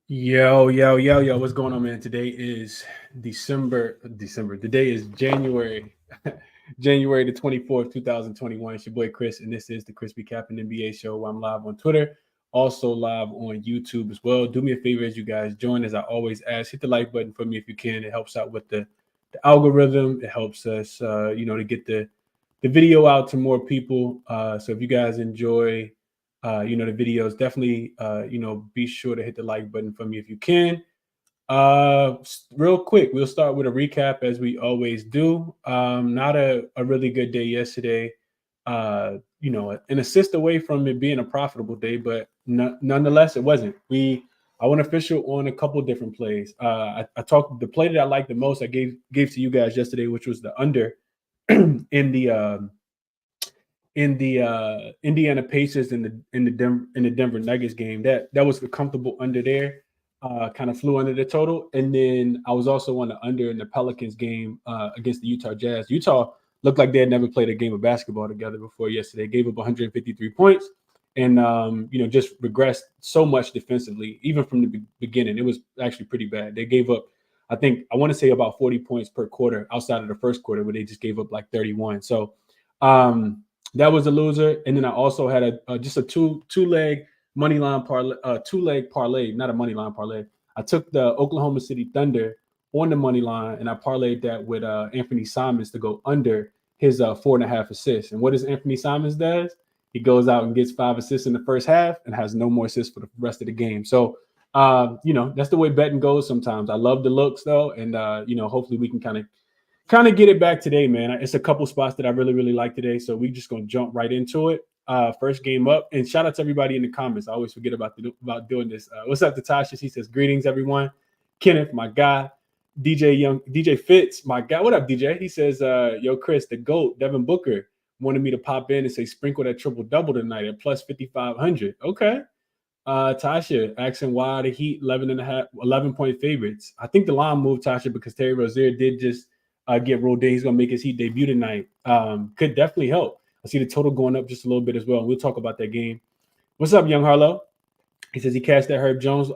Yo, what's going on, man? Today is December. Today is January, January the 24th, 2021. It's your boy Chris, and this is the ChrisBeCappinn NBA show where I'm live on Twitter, also live on YouTube as well. Do me a favor as you guys join, as I always ask, hit the like button for me if you can. It helps out with the algorithm. It helps us, to get the video out to more people. So if you guys enjoy the videos, definitely, be sure to hit the like button for me if you can. Real quick, we'll start with a recap as we always do. Not a really good day yesterday. An assist away from it being a profitable day, but nonetheless, it wasn't. I went official on a couple different plays. I talked the play that I liked the most. I gave to you guys yesterday, which was the under in the Indiana Pacers in the Denver Nuggets game. That was the comfortable under there. Kind of flew under the total, and then I was also on the under in the Pelicans game against the Utah Jazz. Utah looked like they had never played a game of basketball together before yesterday. Gave up 153 points, and just regressed so much defensively, even from the beginning. It was actually pretty bad. They gave up, I want to say about 40 points per quarter outside of the first quarter, where they just gave up like 31. So that was a loser. And then I also had just a two-leg money line parlay, two-leg parlay, not a money line parlay. I took the Oklahoma City Thunder on the money line, and I parlayed that with Anthony Simons to go under his 4.5 assists. And what does Anthony Simons does? He goes out and gets 5 assists in the first half and has no more assists for the rest of the game. So, that's the way betting goes sometimes. I love the looks, though, and, hopefully we can kind of get it back today, man. It's a couple spots that I really, really like today. So we just going to jump right into it. First game up. And shout out to everybody in the comments. I always forget about doing this. What's up, Natasha? He says, greetings, everyone. Kenneth, my guy. DJ Fitz, my guy. What up, DJ? He says, yo, Chris, the GOAT, Devin Booker, wanted me to pop in and say, sprinkle that triple-double tonight at plus 5,500. Okay. Tasha asking why the Heat 11-point favorites. I think the line moved, Tasha, because Terry Rozier did just get rolled in. He's going to make his Heat debut tonight. Could definitely help. I see the total going up just a little bit as well. We'll talk about that game. What's up, young Harlow? He says he cashed that Herb Jones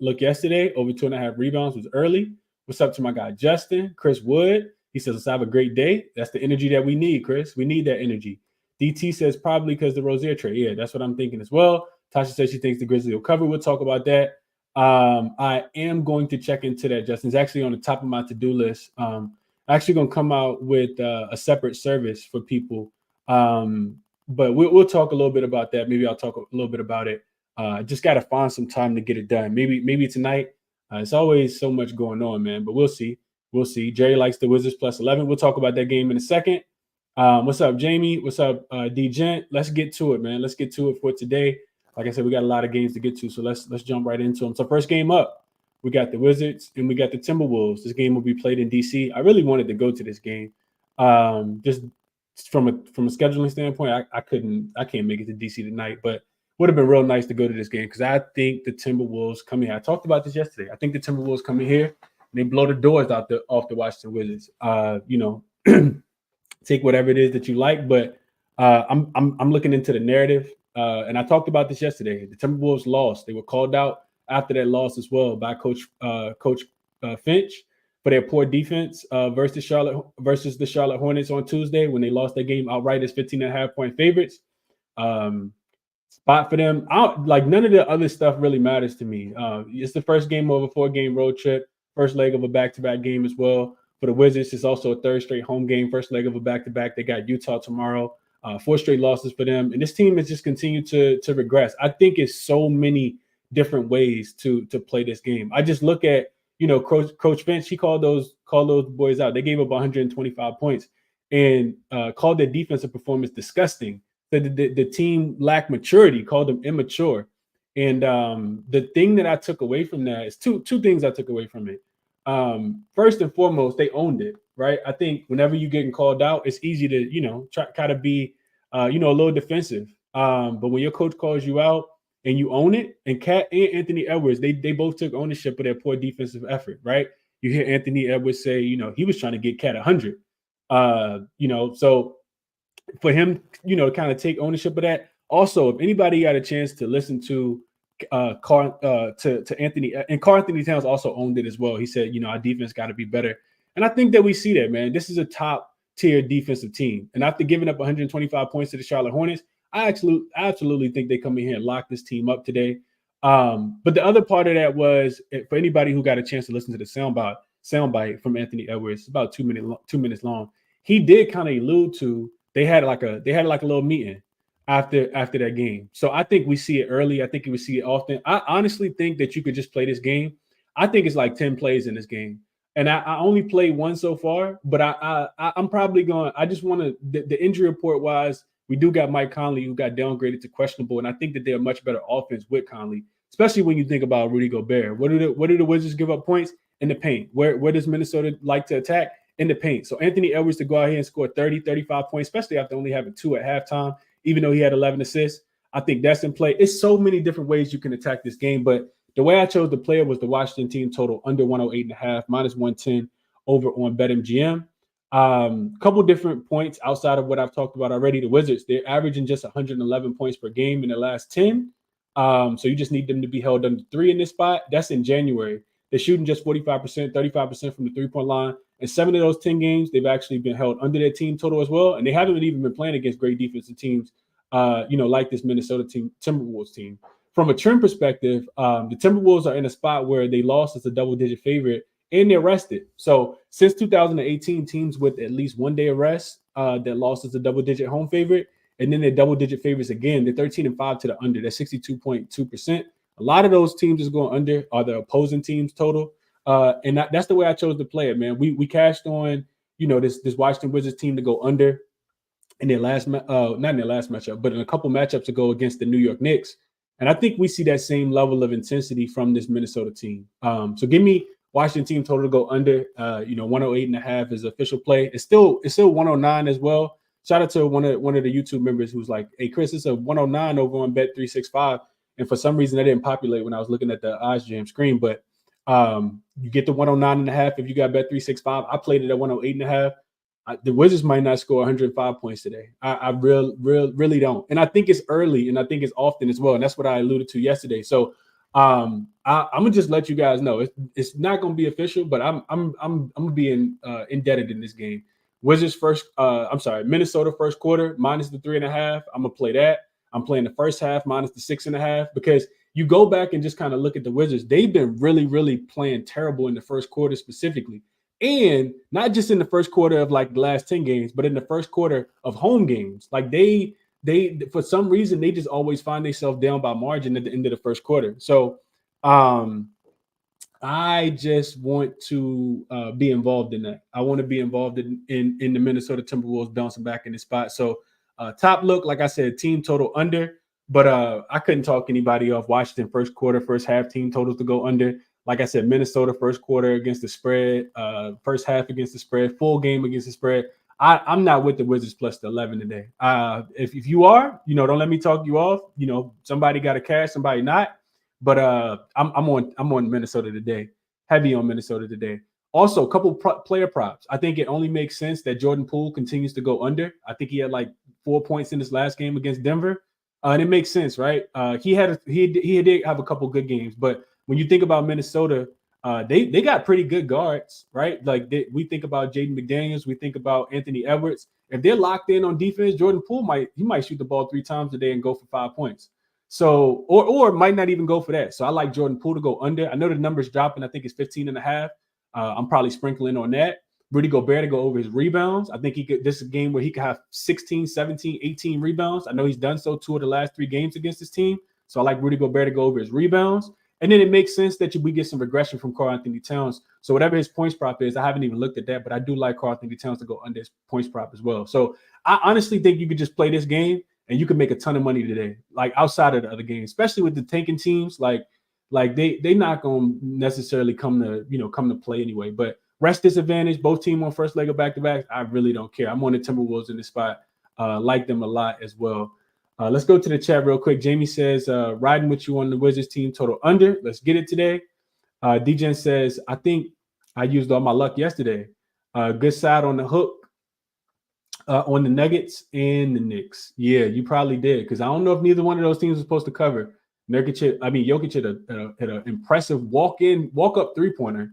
look yesterday. Over 2.5 rebounds, was early. What's up to my guy, Justin? Chris Wood. He says, let's have a great day. That's the energy that we need, Chris. We need that energy. DT says probably because the Rozier trade. Yeah, that's what I'm thinking as well. Tasha says she thinks the Grizzlies will cover. We'll talk about that. I am going to check into that, Justin. It's actually on the top of my to-do list. Actually going to come out with a separate service for people. But we'll talk a little bit about that. Maybe I'll talk a little bit about it. Just got to find some time to get it done. Maybe tonight. It's always so much going on, man. But we'll see. We'll see. Jerry likes the Wizards plus 11. We'll talk about that game in a second. What's up, Jamie? What's up, D-Gent? Let's get to it, man. Let's get to it for today. Like I said, we got a lot of games to get to, so let's jump right into them. So first game up, we got the Wizards and we got the Timberwolves. This game will be played in D.C. I really wanted to go to this game. Just from a scheduling standpoint, I can't make it to D.C. tonight, but would have been real nice to go to this game because I think the Timberwolves come here. I talked about this yesterday. I think the Timberwolves come in here and they blow the doors off the Washington Wizards. Take whatever it is that you like, but I'm looking into the narrative. And I talked about this yesterday. The Timberwolves lost. They were called out after that loss as well by Coach Finch for their poor defense versus the Charlotte Hornets on Tuesday when they lost that game outright as 15.5-point favorites. Spot for them. None of the other stuff really matters to me. It's the first game of a 4-game road trip, first leg of a back-to-back game as well. For the Wizards, it's also a third straight home game, first leg of a back-to-back. They got Utah tomorrow. 4 straight losses for them. And this team has just continued to regress. I think it's so many different ways to play this game. I just look at, Coach Finch, he called those boys out. They gave up 125 points and called their defensive performance disgusting. Said the team lacked maturity, called them immature. And the thing that I took away from that is two things I took away from it. First and foremost, they owned it, right? I think whenever you're getting called out, it's easy to, try to be, a little defensive. But when your coach calls you out and you own it, and Cat and Anthony Edwards, they both took ownership of their poor defensive effort, right? You hear Anthony Edwards say, he was trying to get Cat 100. So for him, kind of take ownership of that. Also, if anybody got a chance to listen to to Anthony, and Karl Anthony Towns also owned it as well. He said, our defense got to be better, and I think that we see that, man. This is a top tier defensive team, and after giving up 125 points to the Charlotte Hornets, I absolutely think they come in here and lock this team up today. But the other part of that was, for anybody who got a chance to listen to the soundbite from Anthony Edwards, about 2 minutes long. He did kind of allude to they had like a little meeting after that game. So I think we see it early. I think we see it often. I honestly think that you could just play this game. I think it's like 10 plays in this game. And I only played one so far, but I'm probably going. I just want to the injury report wise, we do got Mike Conley who got downgraded to questionable, and I think that they're a much better offense with Conley, especially when you think about Rudy Gobert. What do the Wizards give up points? In the paint. Where does Minnesota like to attack? In the paint. So Anthony Edwards to go out here and score 30, 35 points, especially after only having 2 at halftime, even though he had 11 assists. I think that's in play. It's so many different ways you can attack this game, but the way I chose to play it was the Washington team total under 108.5, minus 110 over on BetMGM. Couple different points outside of what I've talked about already. The Wizards, they're averaging just 111 points per game in the last 10. So you just need them to be held under 3 in this spot. That's in January. They're shooting just 45%, 35% from the three-point line. And 7 of those 10 games, they've actually been held under their team total as well. And they haven't even been playing against great defensive teams, like this Minnesota Timberwolves team. From a trend perspective, the Timberwolves are in a spot where they lost as a double-digit favorite and they're rested. So since 2018, teams with at least 1 day of rest that lost as a double-digit home favorite, and then they're double-digit favorites again. They're 13-5 to the under. That's 62.2%. A lot of those teams that's going under are the opposing teams total. And that's the way I chose to play it, man. We cashed on, this Washington Wizards team to go under in their last, not in their last matchup, but in a couple matchups ago against the New York Knicks. And I think we see that same level of intensity from this Minnesota team. So give me Washington team total to go under. 108.5 is official play. It's still 109 as well. Shout out to one of the YouTube members who's like, "Hey Chris, it's a 109 over on Bet365." And for some reason, that didn't populate when I was looking at the odds jam screen. But you get the 109.5 if you got Bet365. I played it at 108.5. The Wizards might not score 105 points today. I really don't. And I think it's early, and I think it's often as well. And that's what I alluded to yesterday. So I'm gonna just let you guys know it's not gonna be official, but I'm gonna be indebted in this game. Minnesota first quarter minus the 3.5. I'm gonna play that. I'm playing the first half minus the 6.5 because you go back and just kind of look at the Wizards. They've been really, really playing terrible in the first quarter specifically. And not just in the first quarter of like the last 10 games, but in the first quarter of home games. Like they for some reason, they just always find themselves down by margin at the end of the first quarter. So I just want to be involved in that. I want to be involved in the Minnesota Timberwolves bouncing back in the spot. So top look, like I said, team total under, but I couldn't talk anybody off. Washington first quarter, first half team totals to go under. Like I said, Minnesota first quarter against the spread, first half against the spread, full game against the spread. I'm not with the Wizards plus the 11 today. If you are, don't let me talk you off. Somebody got a cash, somebody not. But I'm on Minnesota today. Heavy on Minnesota today. Also, a couple player props. I think it only makes sense that Jordan Poole continues to go under. I think he had like 4 points in his last game against Denver, and it makes sense, right? He did have a couple good games, but when you think about Minnesota, they got pretty good guards, right? Like we think about Jaden McDaniels, we think about Anthony Edwards. If they're locked in on defense, Jordan Poole might shoot the ball 3 times a day and go for 5 points. So, or might not even go for that. So I like Jordan Poole to go under. I know the number's dropping. I think it's 15.5. I'm probably sprinkling on that. Rudy Gobert to go over his rebounds. I think this is a game where he could have 16, 17, 18 rebounds. I know he's done so 2 of the last 3 games against his team. So I like Rudy Gobert to go over his rebounds. And then it makes sense that we get some regression from Karl Anthony Towns. So whatever his points prop is, I haven't even looked at that, but I do like Karl Anthony Towns to go under his points prop as well. So I honestly think you could just play this game and you can make a ton of money today, like outside of the other games, especially with the tanking teams. Like they not gonna necessarily come to play anyway. But rest disadvantage, both team on first leg of back-to-back. I really don't care. I'm on the Timberwolves in this spot. Like them a lot as well. Let's go to the chat real quick. Jamie says, riding with you on the Wizards team total under. Let's get it today. DJen says, I think I used all my luck yesterday. Good side on the hook on the Nuggets and the Knicks. Yeah, you probably did because I don't know if neither one of those teams was supposed to cover. Jokic hit an impressive walk up 3-pointer.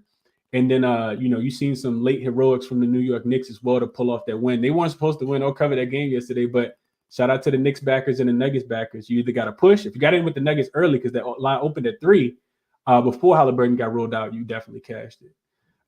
And then, you seen some late heroics from the New York Knicks as well to pull off that win. They weren't supposed to win or cover that game yesterday, but shout out to the Knicks backers and the Nuggets backers. You either got to push. If you got in with the Nuggets early because that line opened at 3 before Halliburton got ruled out, you definitely cashed it.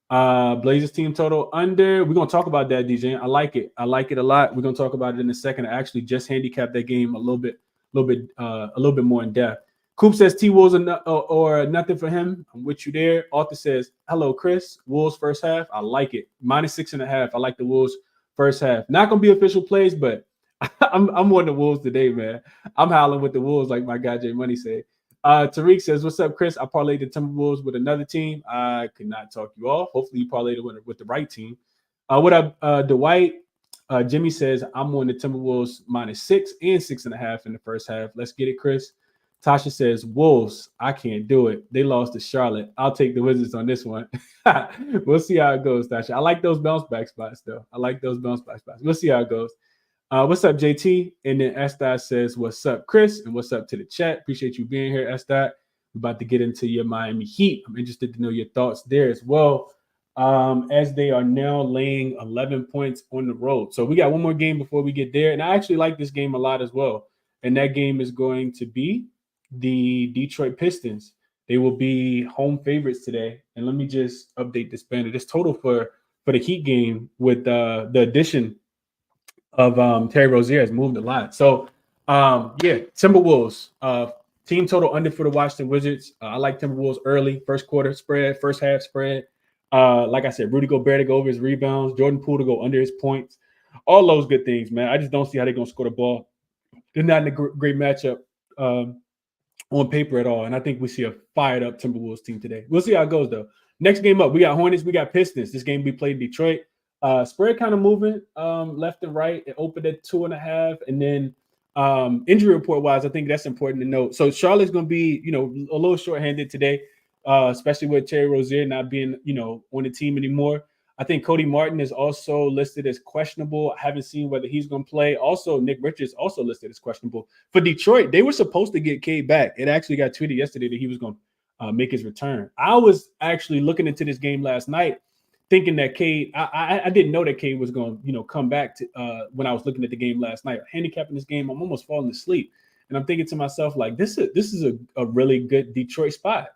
Blazers team total under. We're going to talk about that, DJ. I like it. I like it a lot. We're going to talk about it in a second. I actually just handicapped that game a little bit more in depth. Coop says T-Wolves or nothing for him. I'm with you there. Arthur says, hello, Chris. Wolves first half. I like it. -6.5. I like the Wolves first half. Not going to be official plays, but I'm on the Wolves today, man. I'm howling with the Wolves like my guy Jay Money said. Tariq says, what's up, Chris? I parlayed the Timberwolves with another team. I could not talk you off. Hopefully you parlayed it with the right team. What up, Dwight? Jimmy says, I'm on the Timberwolves -6 and 6.5 in the first half. Let's get it, Chris. Tasha says, Wolves, I can't do it. They lost to Charlotte. I'll take the Wizards on this one. We'll see how it goes, Tasha. I like those bounce back spots, though. We'll see how it goes. What's up, JT? And then Estat says, what's up, Chris? And what's up to the chat? Appreciate you being here, Estat. We're about to get into your Miami Heat. I'm interested to know your thoughts there as well, as they are now laying 11 points on the road. So we got one more game before we get there. And I actually like this game a lot as well. And that game is going to be the Detroit Pistons. They will be home favorites today. And let me just update this banner. This total for the Heat game with the addition of Terry Rozier has moved a lot. So, Timberwolves. Team total under for the Washington Wizards. I like Timberwolves early, first quarter spread, first half spread. Like I said, Rudy Gobert to go over his rebounds, Jordan Poole to go under his points. All those good things, man. I just don't see how they're going to score the ball. They're not in a great matchup on paper at all. And I think we see a fired up Timberwolves team today. We'll see how it goes, though. Next game up, we got Hornets, we got Pistons. This game we played in Detroit. Spread kind of moving left and right. It opened at 2.5. And then injury report wise, I think that's important to note. So Charlotte's going to be, a little shorthanded today, especially with Terry Rozier not being, on the team anymore. I think Cody Martin is also listed as questionable. I haven't seen whether he's going to play. Also, Nick Richards also listed as questionable. For Detroit, they were supposed to get Cade back. It actually got tweeted yesterday that he was going to make his return. I was actually looking into this game last night, thinking that Cade, I didn't know that Cade was going to, come back to when I was looking at the game last night. Handicapping this game, I'm almost falling asleep. And I'm thinking to myself, like, this is a really good Detroit spot.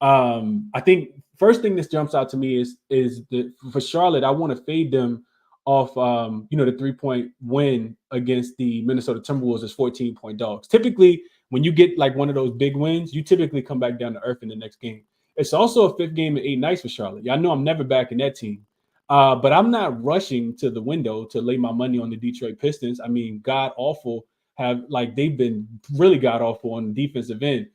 I think first thing that jumps out to me is that for Charlotte, I want to fade them off, the 3-point win against the Minnesota Timberwolves as 14-point dogs. Typically, when you get like one of those big wins, you typically come back down to earth in the next game. It's also a 5th game in 8 nights for Charlotte. Y'all know I'm never backing that team. But I'm not rushing to the window to lay my money on the Detroit Pistons. I mean, god awful they've been really god awful on the defensive end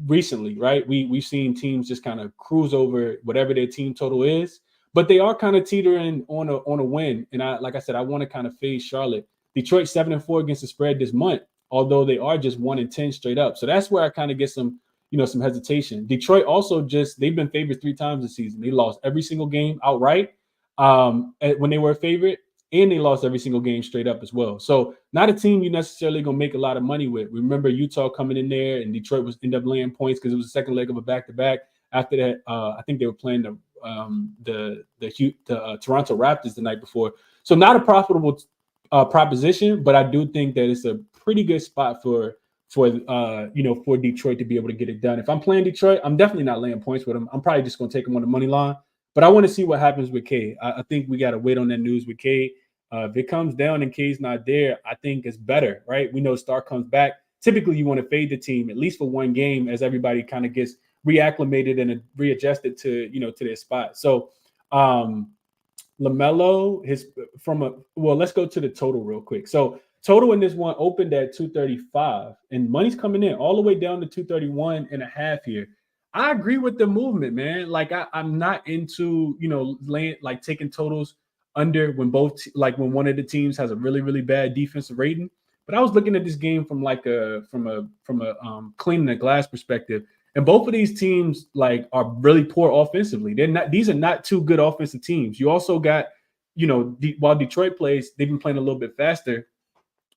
recently, right? We've seen teams just kind of cruise over whatever their team total is, but they are kind of teetering on a win. And I want to kind of fade Charlotte. Detroit 7-4 against the spread this month, although they are just 1-10 straight up. So that's where I kind of get some hesitation. Detroit also they've been favored 3 times this season. They lost every single game outright when they were a favorite, and they lost every single game straight up as well. So not a team you necessarily going to make a lot of money with. Remember Utah coming in there, and Detroit ended up laying points because it was the second leg of a back-to-back. After that, I think they were playing the Toronto Raptors the night before. So not a profitable proposition, but I do think that it's a pretty good spot for Detroit to be able to get it done. If I'm playing Detroit, I'm definitely not laying points with them. I'm probably just going to take them on the money line. But I want to see what happens with Cade. I think we got to wait on that news with Cade. If it comes down and Cade's not there, I think it's better, right? We know Star comes back. Typically, you want to fade the team at least for one game as everybody kind of gets reacclimated and readjusted to their spot. So LaMelo, let's go to the total real quick. So total in this one opened at 235, and money's coming in all the way down to 231.5 here. I agree with the movement, man. Like I'm not into, taking totals under when when one of the teams has a really, really bad defensive rating. But I was looking at this game from a cleaning the glass perspective. And both of these teams are really poor offensively. These are not 2 good offensive teams. You also got, while Detroit plays, they've been playing a little bit faster.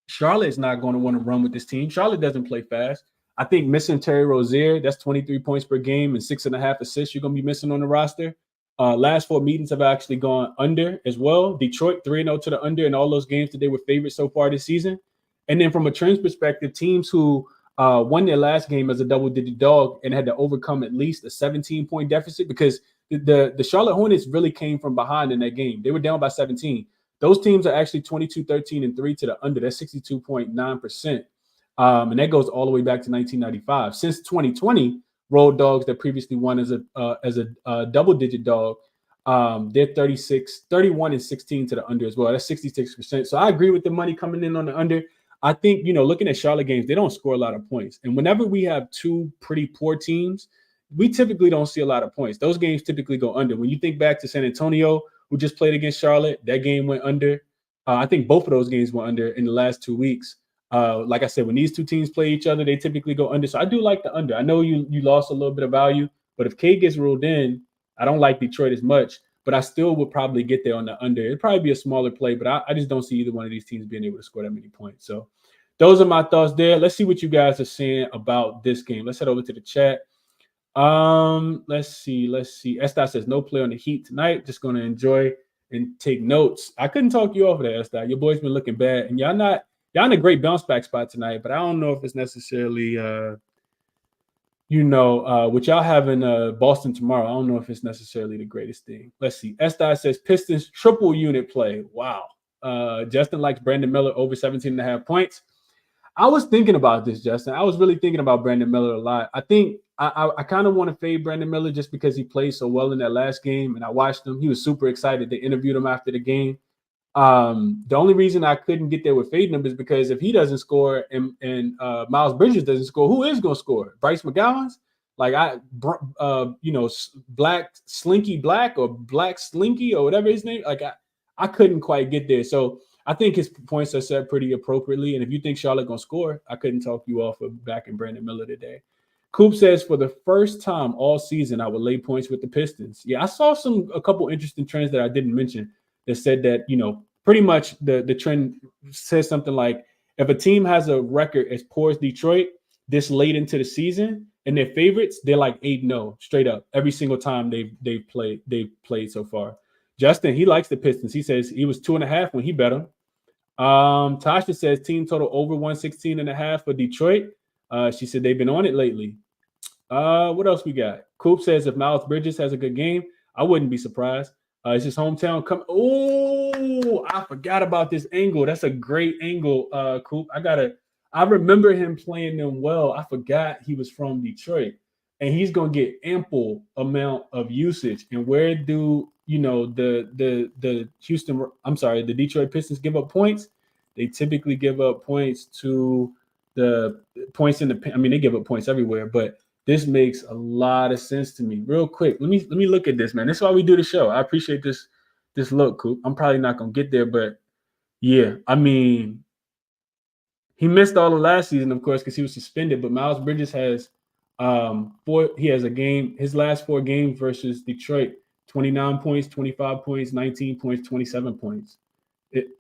Charlotte's not going to want to run with this team. Charlotte doesn't play fast. I think missing Terry Rozier, that's 23 points per game and 6.5 assists you're going to be missing on the roster. Last 4 meetings have actually gone under as well. Detroit 3-0 to the under in all those games that they were favored so far this season. And then from a trends perspective, teams who won their last game as a double-digit dog and had to overcome at least a 17-point deficit, because the Charlotte Hornets really came from behind in that game. They were down by 17. Those teams are actually 22, 13, and 3 to the under. That's 62.9%. And that goes all the way back to 1995. Since 2020, road dogs that previously won as a double-digit dog, they're 31 and 16 to the under as well. That's 66%. So I agree with the money coming in on the under. I think, looking at Charlotte games, they don't score a lot of points. And whenever we have two pretty poor teams, we typically don't see a lot of points. Those games typically go under. When you think back to San Antonio, who just played against Charlotte, that game went under. I think both of those games went under in the last 2 weeks. Like I said, when these two teams play each other, they typically go under. So I do like the under. I know you lost a little bit of value, but if K gets ruled in, I don't like Detroit as much, but I still would probably get there on the under. It'd probably be a smaller play, but I just don't see either one of these teams being able to score that many points. So those are my thoughts there. Let's see what you guys are saying about this game. Let's head over to the chat. Let's see. Estai says no play on the Heat tonight. Just going to enjoy and take notes. I couldn't talk you off of that, Estai. Your boy's been looking bad, and y'all in a great bounce back spot tonight, but I don't know if it's necessarily, what y'all have in Boston tomorrow. I don't know if it's necessarily the greatest thing. Let's see. Estai says Pistons triple unit play. Wow. Justin likes Brandon Miller over 17.5 points. I was thinking about this, Justin. I was really thinking about Brandon Miller a lot. I think I kind of want to fade Brandon Miller just because he played so well in that last game, and I watched him. He was super excited. They interviewed him after the game. The only reason I couldn't get there with fading him is because if he doesn't score and Miles Bridges doesn't score, who is going to score? Bryce McGowan's? Black Slinky Black or Black Slinky or whatever his name. I couldn't quite get there. So I think his points are set pretty appropriately. And if you think Charlotte going to score, I couldn't talk you off of backing Brandon Miller today. Coop says, for the first time all season, I would lay points with the Pistons. Yeah, I saw a couple interesting trends that I didn't mention that said that, pretty much the trend says something like, if a team has a record as poor as Detroit this late into the season and they're favorites, they're like 8-0 straight up every single time they've played so far. Justin, he likes the Pistons. He says he was 2.5 when he bet them. Tasha says team total over 116.5 for Detroit. She said they've been on it lately. What else we got? Coop says if Miles Bridges has a good game, I wouldn't be surprised. It's his hometown. Oh, I forgot about this angle. That's a great angle, Coop. I remember him playing them well. I forgot he was from Detroit. And he's gonna get ample amount of usage. And where do the Detroit Pistons give up points? They typically give up points to the points in the. I mean, they give up points everywhere, but this makes a lot of sense to me. Real quick, let me look at this, man. This is why we do the show. I appreciate this look, Coop. I'm probably not gonna get there, but yeah, I mean, he missed all of last season, of course, because he was suspended. But Miles Bridges has his last 4 games versus Detroit, 29 points, 25 points, 19 points, 27 points.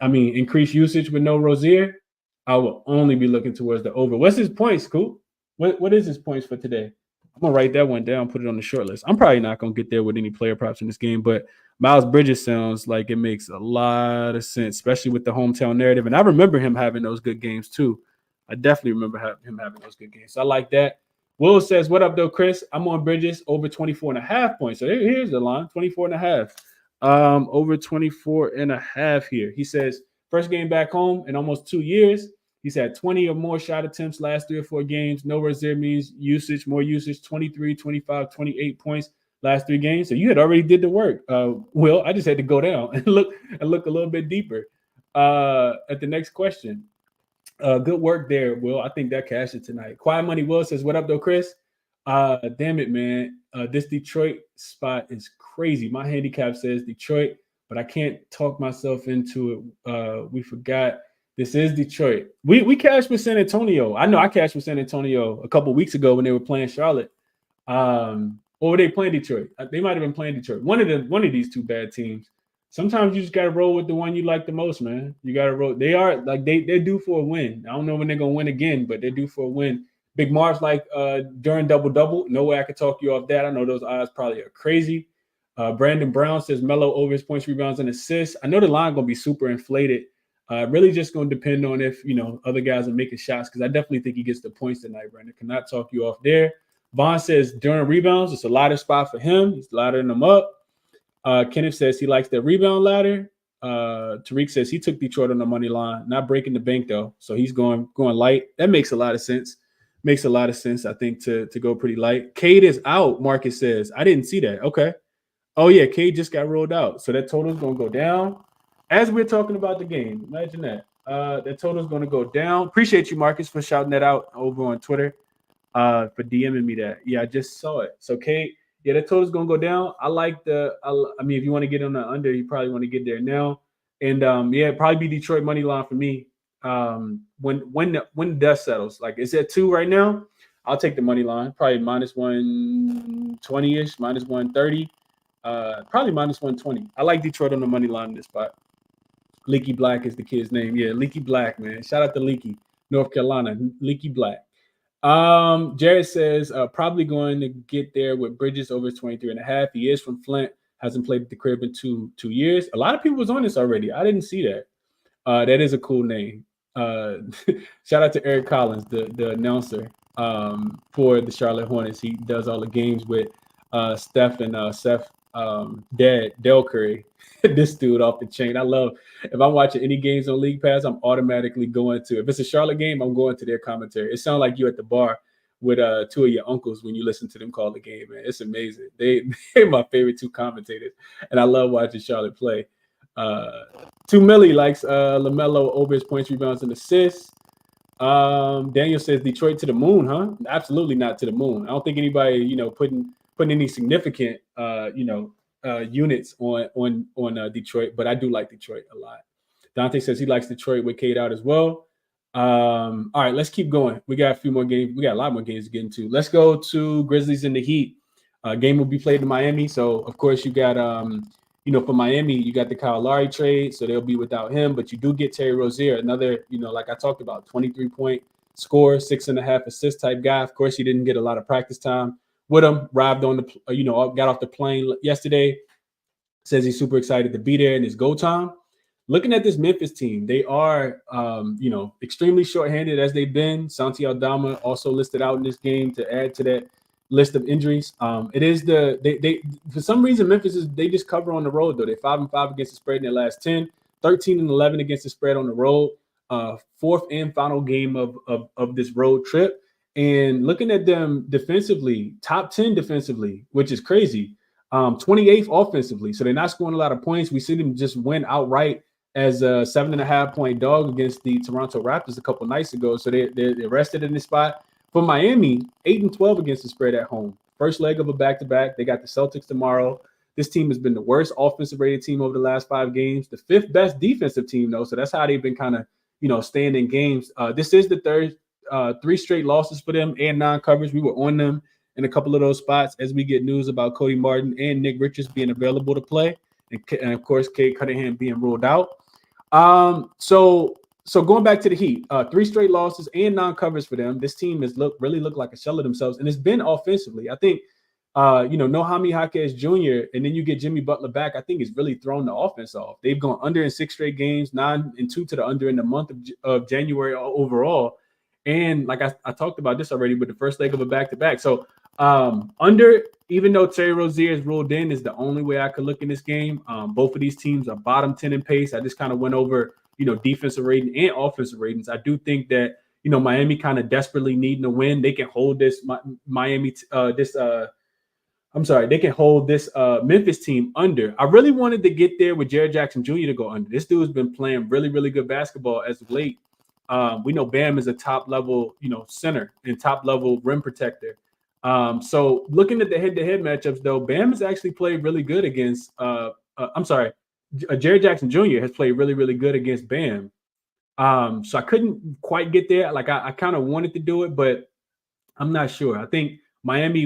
Increased usage with no Rozier, I will only be looking towards the over. What's his points, Coop? What is his points for today? I'm going to write that one down, put it on the short list. I'm probably not going to get there with any player props in this game, but Miles Bridges sounds like it makes a lot of sense, especially with the hometown narrative. And I remember him having those good games too. I definitely remember him having those good games. So I like that. Will says, what up, though, Chris? I'm on Bridges over 24.5 points. So here's the line, 24.5. Over 24.5 here. He says, first game back home in almost 2 years. He's had 20 or more shot attempts last 3 or 4 games. No Rozier means more usage, 23, 25, 28 points last 3 games. So you had already did the work. Will, I just had to go down and look a little bit deeper at the next question. Good work there, Will. I think that cashed it tonight. Quiet Money Will says, what up, though, Chris? Damn it, man. This Detroit spot is crazy. My handicap says Detroit, but I can't talk myself into it. We forgot. This is Detroit. We cashed with San Antonio. I know I cashed with San Antonio a couple weeks ago when they were playing Charlotte. Or were they playing Detroit? They might have been playing Detroit. One of these two bad teams. Sometimes you just gotta roll with the one you like the most, man. You gotta roll. They're due for a win. I don't know when they're gonna win again, but they're due for a win Big Marv's like during double-double. No way I could talk you off that. I know those odds probably are crazy. Brandon Brown says Melo over his points, rebounds, and assists. I know the line going to be super inflated. Really just going to depend on if, other guys are making shots, because I definitely think he gets the points tonight, Brandon. Cannot talk you off there. Vaughn says during rebounds, it's a ladder spot for him. He's laddering them up. Kenneth says he likes the rebound ladder. Tariq says he took Detroit on the money line, not breaking the bank, though. So he's going light. That makes a lot of sense. Makes a lot of sense, I think, to go pretty light. Cade is out, Marcus says. I didn't see that. Okay. Oh, yeah, Cade just got rolled out. So that total is going to go down. As we're talking about the game, imagine that. That total is going to go down. Appreciate you, Marcus, for shouting that out over on Twitter, for DMing me that. Yeah, I just saw it. So, Cade, yeah, that total is going to go down. I like if you want to get on the under, you probably want to get there now. And, probably be Detroit money line for me. When the dust settles, like it's at 2 right now, I'll take the money line, probably minus 120-ish, minus 130, probably minus 120. I like Detroit on the money line in this spot. Leaky Black is the kid's name. Yeah, Leaky Black, man. Shout out to Leaky, North Carolina. Leaky Black. Jared says probably going to get there with Bridges over 23.5. He is from Flint, hasn't played at the crib in two years. A lot of people was on this already. I didn't see that. That is a cool name. Shout out to Eric Collins, the announcer for the Charlotte Hornets. He does all the games with Steph and Seth, dad, Del Curry. This dude off the chain. I love, if I'm watching any games on League Pass, I'm automatically going to, if it's a Charlotte game, I'm going to their commentary. It sounds like you at the bar with 2 of your uncles when you listen to them call the game, man. It's amazing. They're my favorite 2 commentators, and I love watching Charlotte play. 2 Millie likes LaMelo over his points, rebounds, and assists. Daniel says Detroit to the moon, huh? Absolutely not to the moon. I don't think anybody, putting any significant, units on Detroit, but I do like Detroit a lot. Dante says he likes Detroit with Cade out as well. All right, let's keep going. We got a few more games. We got a lot more games to get into. Let's go to Grizzlies and the Heat. Game will be played in Miami, so of course you got for Miami, you got the Kyle Lowry trade, so they'll be without him. But you do get Terry Rozier, another, like I talked about, 23-point scorer, 6.5 assist type guy. Of course, he didn't get a lot of practice time with him. Arrived on the, got off the plane yesterday. Says he's super excited to be there in his go time. Looking at this Memphis team, they are, extremely shorthanded as they've been. Santi Aldama also listed out in this game to add to that list of injuries. It is they for some reason Memphis they just cover on the road though. They're 5-5 against the spread in their last 10, 13-11 against the spread on the road. Fourth and final game of this road trip. And looking at them defensively, top 10 defensively, which is crazy. 28th offensively, so they're not scoring a lot of points. We see them just win outright as a 7.5-point dog against the Toronto Raptors a couple nights ago. So they're rested in this spot. For Miami, 8-12 against the spread at home. First leg of a back-to-back. They got the Celtics tomorrow. This team has been the worst offensive rated team over the last 5 games. The 5th best defensive team, though. So that's how they've been kind of, staying in games. This is the third 3 straight losses for them and non-coverage. We were on them in a couple of those spots as we get news about Cody Martin and Nick Richards being available to play. And of course, Cade Cunningham being ruled out. So going back to the Heat, 3 straight losses and non-covers for them. This team has really looked like a shell of themselves, and it's been offensively. I think, no Jaime Jaquez Jr., and then you get Jimmy Butler back. I think it's really thrown the offense off. They've gone under in 6 straight games, 9-2 to the under in the month of January overall. And like I talked about this already with the first leg of a back-to-back. So under, even though Terry Rozier is ruled in, is the only way I could look in this game. Both of these teams are bottom 10 in pace. I just kind of went over defensive rating and offensive ratings. I do think that, Miami kind of desperately needing to win. They can hold this they can hold this Memphis team under. I really wanted to get there with Jared Jackson Jr. to go under. This dude's been playing really, really good basketball as of late. We know Bam is a top level, center and top level rim protector. So looking at the head-to-head matchups, though, Bam has actually played really good against Jared Jackson Jr. has played really, really good against Bam. So I couldn't quite get there. Like I kind of wanted to do it, but I'm not sure. I think Miami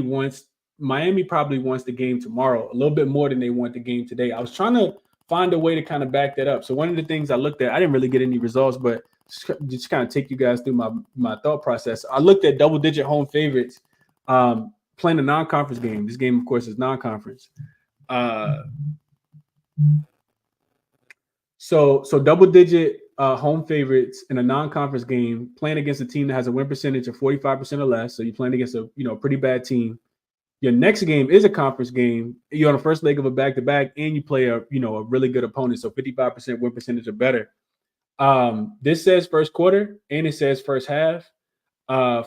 probably wants the game tomorrow a little bit more than they want the game today. I was trying to find a way to kind of back that up. So one of the things I looked at, I didn't really get any results, but just kind of take you guys through my thought process. I looked at double-digit home favorites playing a non-conference game. This game, of course, is non-conference. So double-digit home favorites in a non-conference game playing against a team that has a win percentage of 45% or less. So you're playing against a pretty bad team. Your next game is a conference game. You're on the first leg of a back-to-back, and you play a really good opponent. So 55% win percentage or better. This says first quarter and it says first half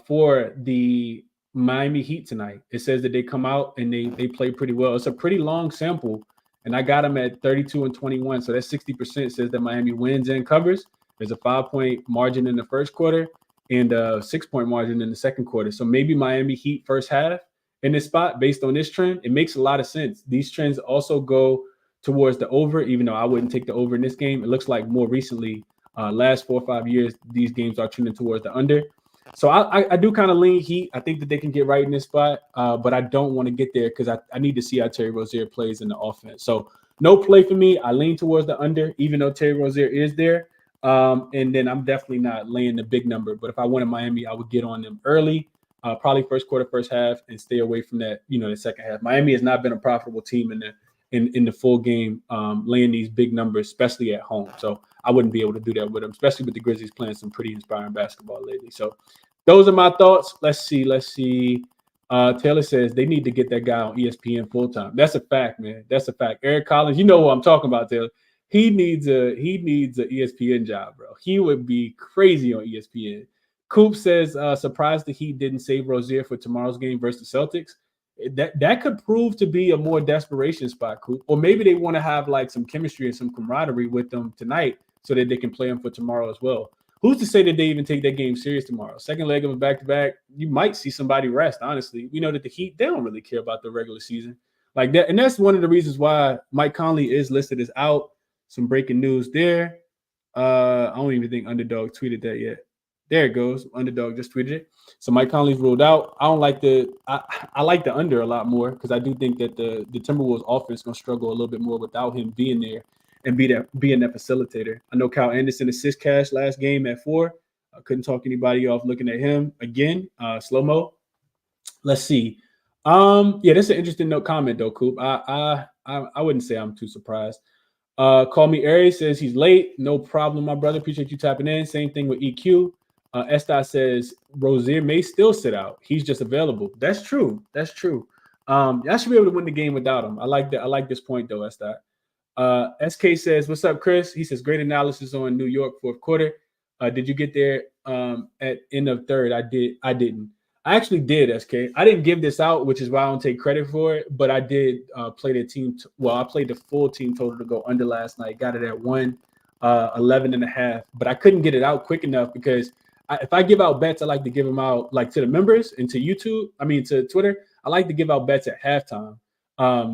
for the Miami Heat tonight. It says that they come out and they play pretty well. It's a pretty long sample, and I got them at 32 and 21. So that's 60% says that Miami wins and covers. There's a 5-point margin in the first quarter and a 6-point margin in the second quarter. So maybe Miami Heat first half in this spot based on this trend. It makes a lot of sense. These trends also go towards the over, even though I wouldn't take the over in this game. It looks like more recently, last 4 or 5 years, these games are trending towards the under. So I do kind of lean Heat. I think that they can get right in this spot, but I don't want to get there because I need to see how Terry Rozier plays in the offense. So no play for me. I lean towards the under, even though Terry Rozier is there. And then I'm definitely not laying the big number. But if I wanted Miami, I would get on them early, probably first quarter, first half, and stay away from that, the second half. Miami has not been a profitable team in the full game, laying these big numbers, especially at home. So I wouldn't be able to do that with them, especially with the Grizzlies playing some pretty inspiring basketball lately. So those are my thoughts. Let's see. Taylor says they need to get that guy on ESPN full time. That's a fact, man. That's a fact. Eric Collins, you know what I'm talking about, Taylor. He needs a ESPN job, bro. He would be crazy on ESPN. Coop says, surprised the Heat didn't save Rozier for tomorrow's game versus the Celtics. That could prove to be a more desperation spot, Coop. Or maybe they want to have like some chemistry and some camaraderie with them tonight so that they can play them for tomorrow as well. Who's to say that they even take that game serious tomorrow? Second leg of a back-to-back, you might see somebody rest, honestly. We know that the Heat, they don't really care about the regular season like that. And that's one of the reasons why Mike Conley is listed as out. Some breaking news there. I don't even think Underdog tweeted that yet. There it goes. Underdog just tweeted it. So Mike Conley's ruled out. I don't like I like the under a lot more because I do think that the Timberwolves offense is going to struggle a little bit more without him being there and being that facilitator. I know Kyle Anderson assist cash last game at 4. I couldn't talk anybody off looking at him again. Slow-mo. Let's see. Yeah, that's an interesting comment though, Coop. I wouldn't say I'm too surprised. Call me Aries says he's late. No problem, my brother. Appreciate you tapping in. Same thing with EQ. Estai says Rozier may still sit out. He's just available. That's true. Y'all should be able to win the game without him. I like that. I like this point though, Estai. SK says, what's up, Chris? He says, great analysis on New York fourth quarter. Did you get there at end of third? I didn't. I actually did, SK. I didn't give this out, which is why I don't take credit for it, but I did play the team. I played the full team total to go under last night. Got it at 111.5, but I couldn't get it out quick enough because if I give out bets, I like to give them out like to the members and to to Twitter. I like to give out bets at halftime.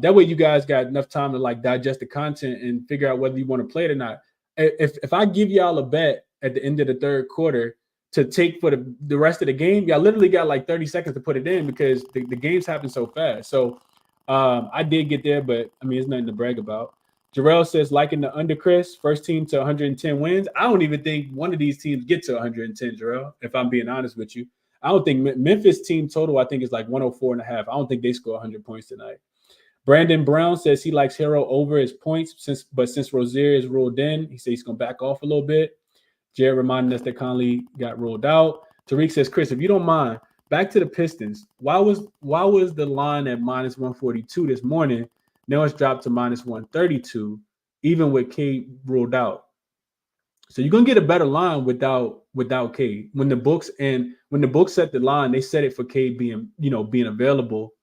That way you guys got enough time to like digest the content and figure out whether you want to play it or not. If I give y'all a bet at the end of the third quarter to take for the rest of the game, y'all literally got like 30 seconds to put it in because the games happen so fast. So I did get there, but I mean, it's nothing to brag about. Jarrell says, liking the under, Chris, first team to 110 wins. I don't even think one of these teams get to 110, Jarrell, if I'm being honest with you. I don't think Memphis team total, I think, is like 104.5. I don't think they score 100 points tonight. Brandon Brown says he likes Hero over his points, since Rozier is ruled in, he says he's going to back off a little bit. Jared reminding us that Conley got ruled out. Tariq says, Chris, if you don't mind, back to the Pistons. Why was the line at minus 142 this morning? Now it's dropped to minus 132, even with K ruled out. So you're gonna get a better line without K. When the books set the line, they set it for K being available.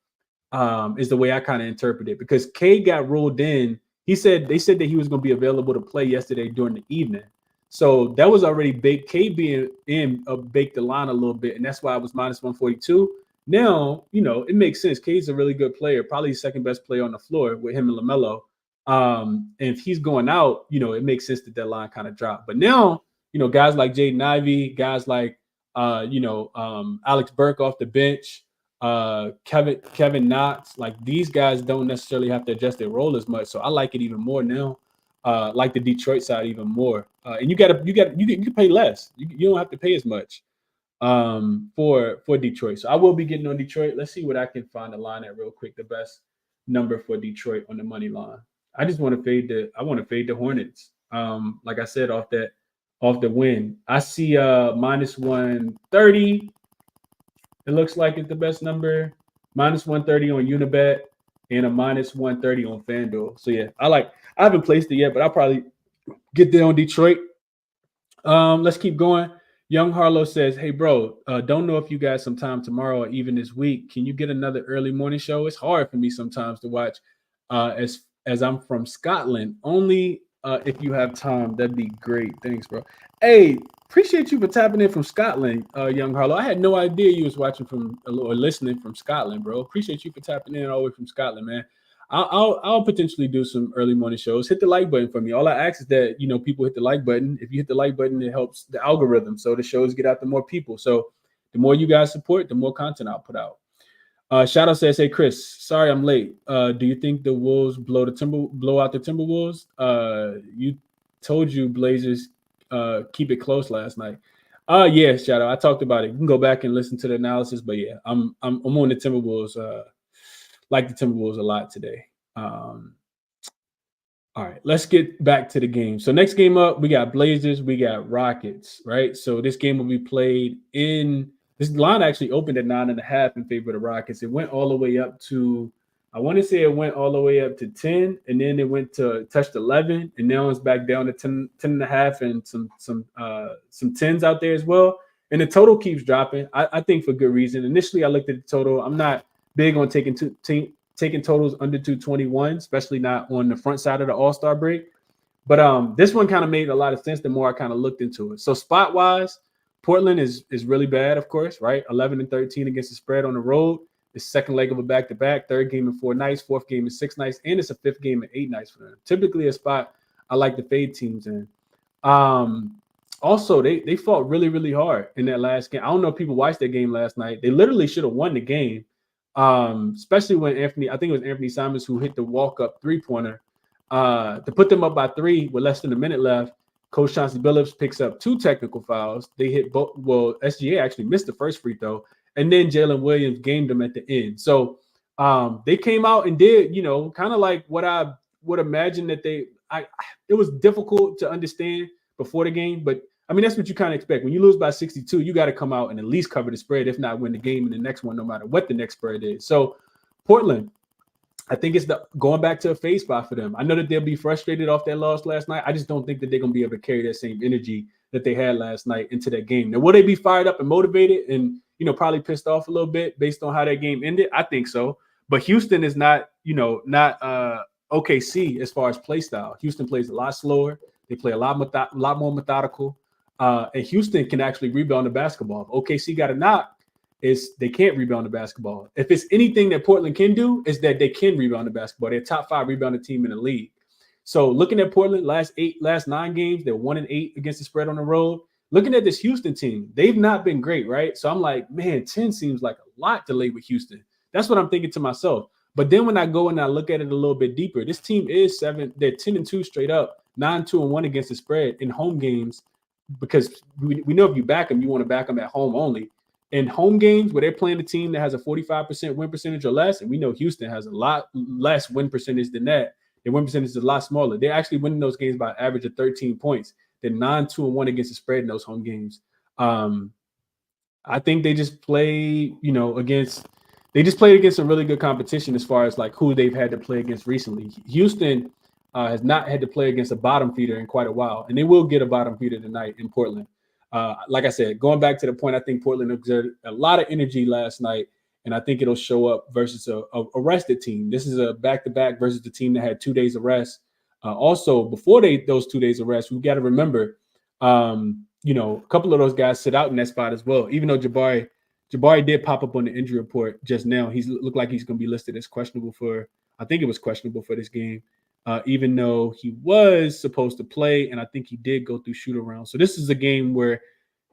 Is the way I kind of interpret it, because K got ruled in. They said that he was going to be available to play yesterday during the evening. So that was already baked. K being in baked the line a little bit, and that's why it was minus 142. Now, it makes sense. K's a really good player, probably the second best player on the floor with him and LaMelo. And if he's going out, it makes sense that line kind of dropped. But now, guys like Jaden Ivey, guys like Alex Burke off the bench, Kevin Knox, like these guys don't necessarily have to adjust their role as much. So I like it even more now. Like the Detroit side even more. and you can pay less. You don't have to pay as much for Detroit. So I will be getting on Detroit. Let's see what I can find a line at real quick. The best number for Detroit on the money line. I just want to fade the Hornets. Like I said, off the win. I see minus 130. It looks like it's the best number. Minus 130 on Unibet and a minus 130 on FanDuel. So yeah, I haven't placed it yet, but I'll probably get there on Detroit. Let's keep going. Young Harlow says, "Hey, bro, don't know if you got some time tomorrow or even this week. Can you get another early morning show? It's hard for me sometimes to watch as I'm from Scotland. Only if you have time, that'd be great. Thanks, bro. Hey, appreciate you for tapping in from Scotland, Young Harlow. I had no idea you was watching from or listening from Scotland, bro. Appreciate you for tapping in all the way from Scotland, man. I'll potentially do some early morning shows. Hit the like button for me. All I ask is that people hit the like button. If you hit the like button, it helps the algorithm, so the shows get out to more people. So the more you guys support, the more content I'll put out. Shadow says, "Hey Chris, sorry I'm late. Do you think the Wolves blow out the Timberwolves? You told you Blazers keep it close last night. Yeah, Shadow. I talked about it. You can go back and listen to the analysis, but yeah, I'm on the Timberwolves. Like the Timberwolves a lot today. All right, let's get back to the game. So next game up, we got Blazers, we got Rockets, right? So this game will be played this line actually opened at 9.5 in favor of the Rockets. It went all the way up to, I want to say it went all the way up to 10, and then it went to touched 11, and now it's back down to 10.5 and some 10s out there as well. And the total keeps dropping, I think for good reason. Initially, I looked at the total. I'm not big on taking totals under 221, especially not on the front side of the All-Star break. But this one kind of made a lot of sense the more I kind of looked into it. So spot-wise, Portland is really bad, of course, right? 11-13 against the spread on the road. It's second leg of a back-to-back, third game in 4 nights, fourth game in 6 nights, and it's a fifth game in 8 nights for them. Typically a spot I like to fade teams in. Also, they fought really, really hard in that last game. I don't know if people watched that game last night. They literally should have won the game. Especially when I think it was Anthony Simons who hit the walk-up three-pointer to put them up by 3 with less than a minute left. Coach Chauncey Billups picks up 2 technical fouls. They hit both. Well, SGA actually missed the first free throw, and then Jalen Williams gamed them at the end. So they came out and did, kind of like what I would imagine that it was difficult to understand before the game, but I mean, that's what you kind of expect. When you lose by 62, you got to come out and at least cover the spread, if not win the game in the next one, no matter what the next spread is. So Portland, I think it's going back to a fade spot for them. I know that they'll be frustrated off that loss last night. I just don't think that they're going to be able to carry that same energy that they had last night into that game. Now, will they be fired up and motivated and, probably pissed off a little bit based on how that game ended? I think so. But Houston is not OKC as far as play style. Houston plays a lot slower. They play a lot more methodical. And Houston can actually rebound the basketball. If OKC got a knock, they can't rebound the basketball. If it's anything that Portland can do, is that they can rebound the basketball. They're a top 5 rebounding team in the league. So looking at Portland, last 9 games, they're 1-8 against the spread on the road. Looking at this Houston team, they've not been great, right? So I'm like, man, 10 seems like a lot to lay with Houston. That's what I'm thinking to myself. But then when I go and I look at it a little bit deeper, this team is 7. They're 10-2 straight up, 9-2-1 against the spread in home games. Because we know if you back them, you want to back them at home only. In home games where they're playing a team that has a 45% win percentage or less, and we know Houston has a lot less win percentage than that. Their win percentage is a lot smaller. They're actually winning those games by an average of 13 points. They're 9-2-1 against the spread in those home games. I think they just play, against a really good competition as far as like who they've had to play against recently. Houston has not had to play against a bottom feeder in quite a while, and they will get a bottom feeder tonight in Portland. Like I said, going back to the point, I think Portland exerted a lot of energy last night, and I think it'll show up versus a rested team. This is a back-to-back versus the team that had 2 days of rest. Also, before those 2 days of rest, we've got to remember, a couple of those guys sit out in that spot as well. Even though Jabari did pop up on the injury report just now, he looked like he's going to be listed as questionable for this game. Even though he was supposed to play, and I think he did go through shoot around. So this is a game where,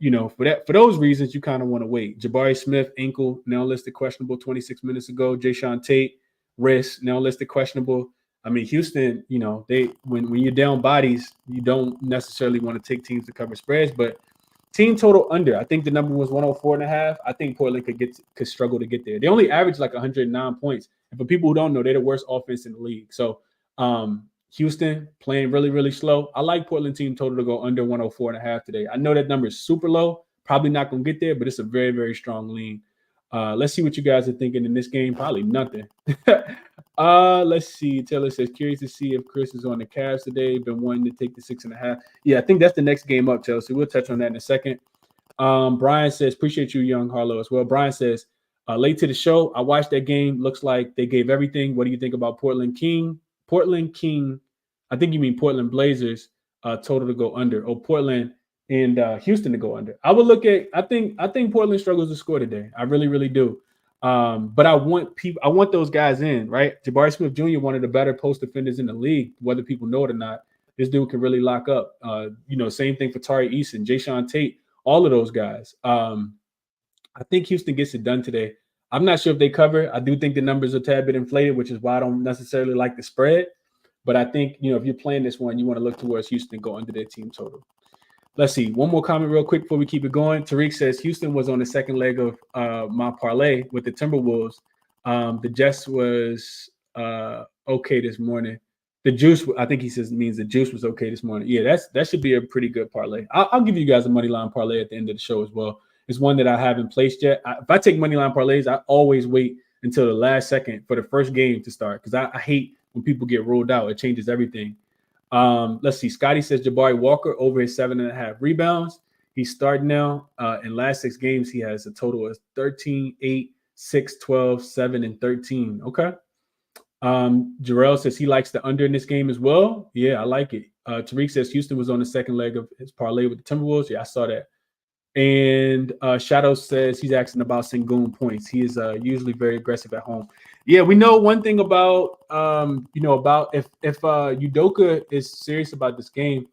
for those reasons, you kind of want to wait. Jabari Smith, ankle, now listed questionable 26 minutes ago. Jayshawn Tate, wrist, now listed questionable. I mean, Houston, they when you're down bodies, you don't necessarily want to take teams to cover spreads, but team total under. I think the number was 104.5. I think Portland could struggle to get there. They only average like 109 points. And for people who don't know, they're the worst offense in the league. So Houston playing really, really slow. I like Portland team total to go under 104.5 today. I know that number is super low. Probably not going to get there, but it's a very, very strong lean. Let's see what you guys are thinking in this game. Probably nothing. Let's see. Taylor says, curious to see if Chris is on the Cavs today. Been wanting to take the 6.5. Yeah, I think that's the next game up, Taylor. So we'll touch on that in a second. Brian says, appreciate you, young Harlow, as well. Brian says, late to the show. I watched that game. Looks like they gave everything. What do you think about Portland King? I think you mean Portland Blazers total to go under. Oh, Portland and Houston to go under. I would look at. I think Portland struggles to score today. I really, really do. But I want those guys in, right? Jabari Smith Jr., one of the better post defenders in the league, whether people know it or not. This dude can really lock up. Same thing for Tari Eason, Jayshawn Tate, all of those guys. I think Houston gets it done today. I'm not sure if they cover. I do think the numbers are a tad bit inflated, which is why I don't necessarily like the spread. But I think, if you're playing this one, you want to look towards Houston, go under their team total. Let's see. One more comment real quick before we keep it going. Tariq says Houston was on the second leg of my parlay with the Timberwolves. The Jets was okay this morning. The juice, I think he says means the juice was okay this morning. Yeah, that should be a pretty good parlay. I'll give you guys a money line parlay at the end of the show as well. It's one that I haven't placed yet. If I take money line parlays, I always wait until the last second for the first game to start because I hate when people get ruled out. It changes everything. Let's see. Scotty says Jabari Walker over his 7.5 rebounds. He's starting now. In last 6 games, he has a total of 13, 8, 6, 12, 7, and 13. Okay. Jarrell says he likes the under in this game as well. Yeah, I like it. Tariq says Houston was on the second leg of his parlay with the Timberwolves. Yeah, I saw that. And Shadow says he's asking about Sengun points. He is usually very aggressive at home. Yeah, we know one thing about about if Udoka is serious about this game,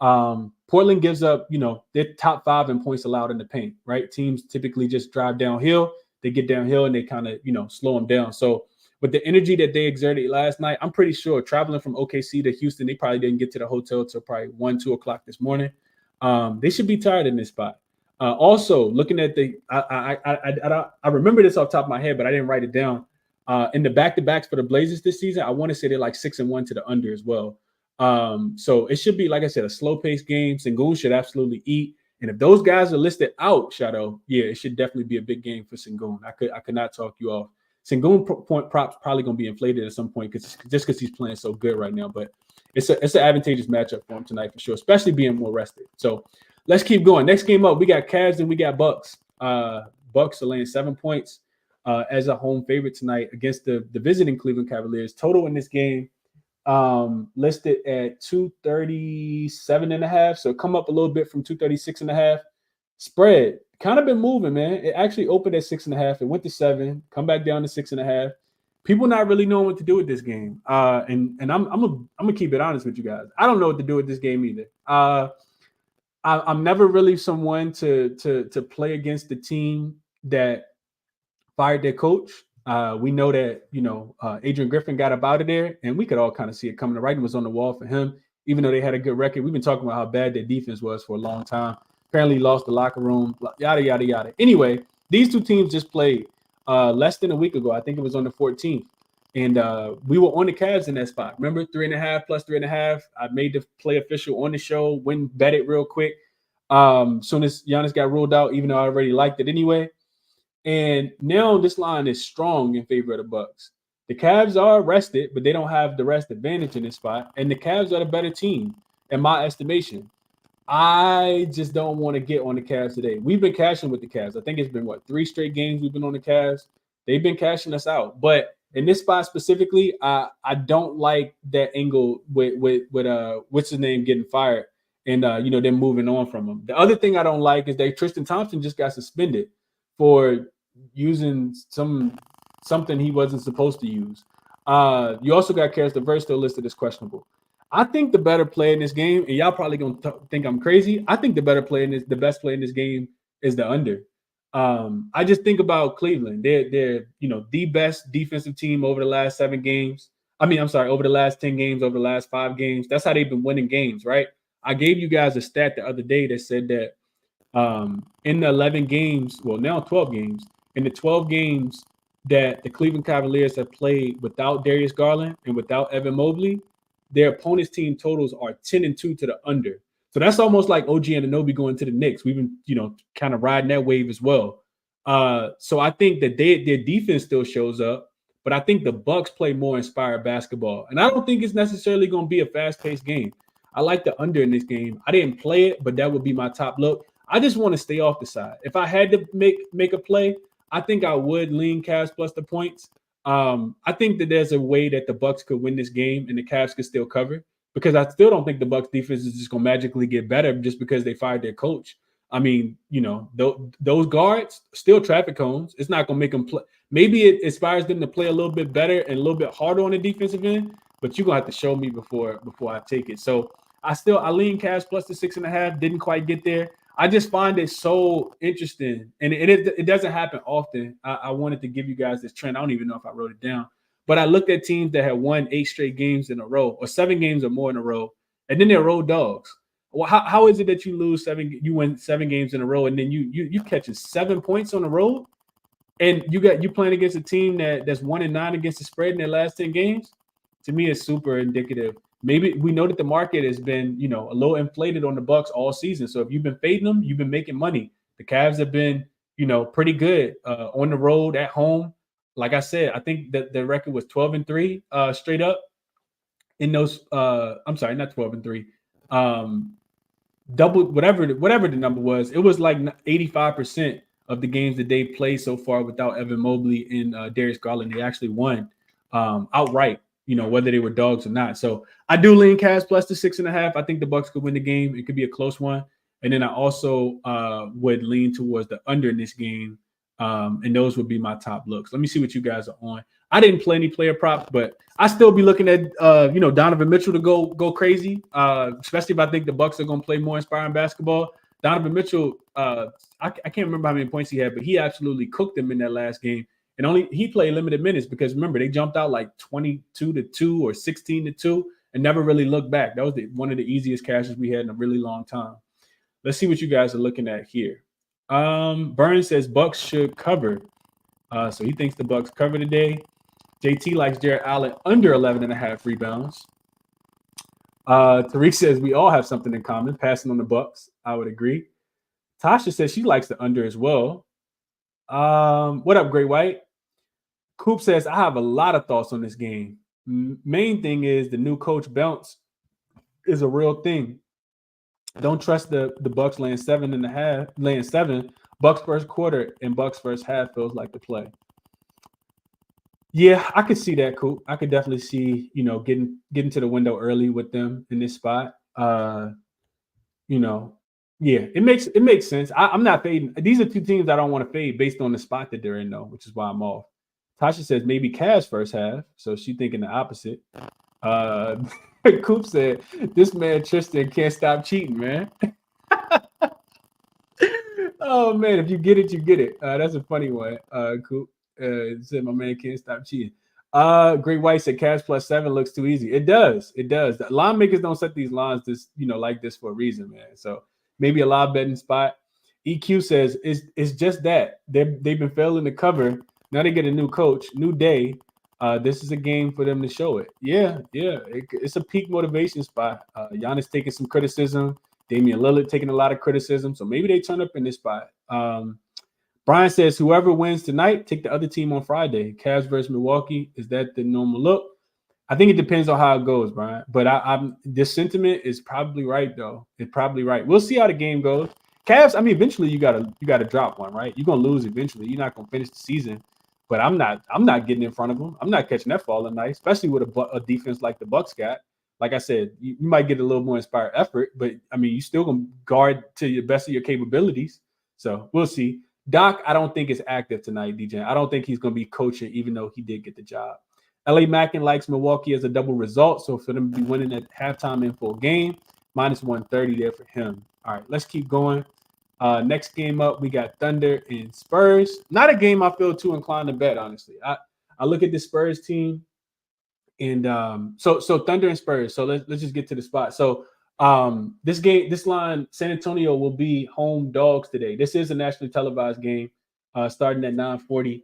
Portland gives up their top 5 in points allowed in the paint. Right, teams typically just drive downhill. They get downhill and they kind of slow them down. So with the energy that they exerted last night, I'm pretty sure traveling from OKC to Houston, they probably didn't get to the hotel till probably 1-2 o'clock this morning. They should be tired in this spot. Also, looking at I remember this off the top of my head, but I didn't write it down. In the back-to-backs for the Blazers this season, I want to say they're like 6-1 to the under as well. So it should be, like I said, a slow-paced game. Sengun should absolutely eat. And if those guys are listed out, Shadow, yeah, it should definitely be a big game for Sengun. I could not talk you off. Sengun point props probably going to be inflated at some point because he's playing so good right now. But it's an advantageous matchup for him tonight for sure, especially being more rested. So let's keep going. Next game up, we got Cavs and we got Bucks. Bucks are laying 7 points as a home favorite tonight against the visiting Cleveland Cavaliers. Total in this game listed at 237.5. So come up a little bit from 236.5. Spread kind of been moving, man. It actually opened at 6.5. It went to 7. Come back down to 6.5. People not really knowing what to do with this game. And I'm gonna keep it honest with you guys. I don't know what to do with this game either. I'm never really someone to play against the team that fired their coach. We know that Adrian Griffin got up out of there, and we could all kind of see it coming. The writing was on the wall for him, even though they had a good record. We've been talking about how bad their defense was for a long time. Apparently lost the locker room, yada, yada, yada. Anyway, these two teams just played less than a week ago. I think it was on the 14th. And we were on the Cavs in that spot. Remember, 3.5 plus 3.5. I made the play official on the show, went and bet it real quick. Soon as Giannis got ruled out, even though I already liked it anyway. And now this line is strong in favor of the Bucks. The Cavs are rested, but they don't have the rest advantage in this spot. And the Cavs are the better team, in my estimation. I just don't want to get on the Cavs today. We've been cashing with the Cavs. I think it's been, 3 straight games we've been on the Cavs. They've been cashing us out. But in this spot specifically, I don't like that angle with what's his name getting fired and them moving on from him. The other thing I don't like is that Tristan Thompson just got suspended for using something he wasn't supposed to use. You also got Karis LeVert still listed as questionable. I think the better player in this game, and y'all probably gonna think I'm crazy. I think the best player in this game is the under. I just think about Cleveland. They're the best defensive team over the last 7 games. I'm sorry, over the last 10 games, over the last 5 games. That's how they've been winning games, right? I gave you guys a stat the other day that said that in the 11 games, well, now 12 games, in the 12 games that the Cleveland Cavaliers have played without Darius Garland and without Evan Mobley, their opponent's team totals are 10-2 to the under. So that's almost like OG Anunoby going to the Knicks. We've been, kind of riding that wave as well. So I think that their defense still shows up, but I think the Bucks play more inspired basketball. And I don't think it's necessarily going to be a fast-paced game. I like the under in this game. I didn't play it, but that would be my top look. I just want to stay off the side. If I had to make a play, I think I would lean Cavs plus the points. I think that there's a way that the Bucks could win this game and the Cavs could still cover, because I still don't think the Bucks defense is just going to magically get better just because they fired their coach. I mean, those guards still traffic cones. It's not going to make them play. Maybe it inspires them to play a little bit better and a little bit harder on the defensive end, but you're going to have to show me before I take it. So I lean Cavs plus the 6.5. Didn't quite get there. I just find it so interesting, and it doesn't happen often. I wanted to give you guys this trend. I don't even know if I wrote it down, but I looked at teams that had won 8 straight games in a row, or 7 games or more in a row, and then they're road dogs. Well, how is it that you win 7 games in a row, and then you catching 7 points on the road, and you playing against a team that's 1-9 against the spread in their last 10 games? To me, it's super indicative. Maybe we know that the market has been, a little inflated on the Bucks all season. So if you've been fading them, you've been making money. The Cavs have been, pretty good on the road, at home. Like I said, I think that the record was 12-3 straight up in those. I'm sorry, not 12-3. Double whatever the number was. It was like 85% of the games that they played so far without Evan Mobley and Darius Garland, they actually won outright. Whether they were dogs or not. So I do lean Cavs plus the 6.5. I think the Bucks could win the game. It could be a close one. And then I also would lean towards the under in this game. And those would be my top looks. Let me see what you guys are on. I didn't play any player props, but I still be looking at Donovan Mitchell to go crazy. Especially if I think the Bucks are going to play more inspiring basketball. Donovan Mitchell, I can't remember how many points he had, but he absolutely cooked them in that last game. And he played limited minutes because, remember, they jumped out like 22-2 or 16-2 and never really looked back. That was one of the easiest cashes we had in a really long time. Let's see what you guys are looking at here. Burns says Bucks should cover. So he thinks the Bucks cover today. JT likes Jarrett Allen under 11.5 rebounds. Tariq says we all have something in common, passing on the Bucks. I would agree. Tasha says she likes the under as well. What up, Great White? Coop says, I have a lot of thoughts on this game. Main thing is the new coach bounce is a real thing. Don't trust the Bucks laying 7. Bucks first quarter and Bucks first half feels like the play. Yeah, I could see that, Coop. I could definitely see, getting to the window early with them in this spot. Yeah, it makes sense. I'm not fading. These are two teams I don't want to fade based on the spot that they're in, though, which is why I'm off. Tasha says maybe Cavs first half, so she's thinking the opposite. Coop said, this man Tristan can't stop cheating, man. Oh, man, if you get it, you get it. That's a funny one, Coop. Said my man can't stop cheating. Great White said Cavs plus 7 looks too easy. It does. The line makers don't set these lines like this for a reason, man. So maybe a live betting spot. EQ says it's just that. They've been failing to cover. Now they get a new coach, new day. This is a game for them to show it. Yeah. It's a peak motivation spot. Giannis taking some criticism. Damian Lillard taking a lot of criticism. So maybe they turn up in this spot. Brian says, whoever wins tonight, take the other team on Friday. Cavs versus Milwaukee. Is that the normal look? I think it depends on how it goes, Brian. But this sentiment is probably right, though. It's probably right. We'll see how the game goes. Cavs, eventually you gotta drop one, right? You're gonna lose eventually. You're not gonna finish the season. But I'm not getting in front of them. I'm not catching that falling night, especially with a defense like the Bucks got. Like I said, you might get a little more inspired effort, but you still gonna guard to the best of your capabilities. So we'll see. Doc, I don't think is active tonight, DJ. I don't think he's gonna be coaching, even though he did get the job. LA Mackin likes Milwaukee as a double result, so for them to be winning at halftime in full game, minus 130 there for him. All right, let's keep going. Next game up, we got Thunder and Spurs. Not a game I feel too inclined to bet, honestly. I look at the Spurs team, And so Thunder and Spurs. So let's just get to the spot. So this line, San Antonio will be home dogs today. This is a nationally televised game, starting at 9:40.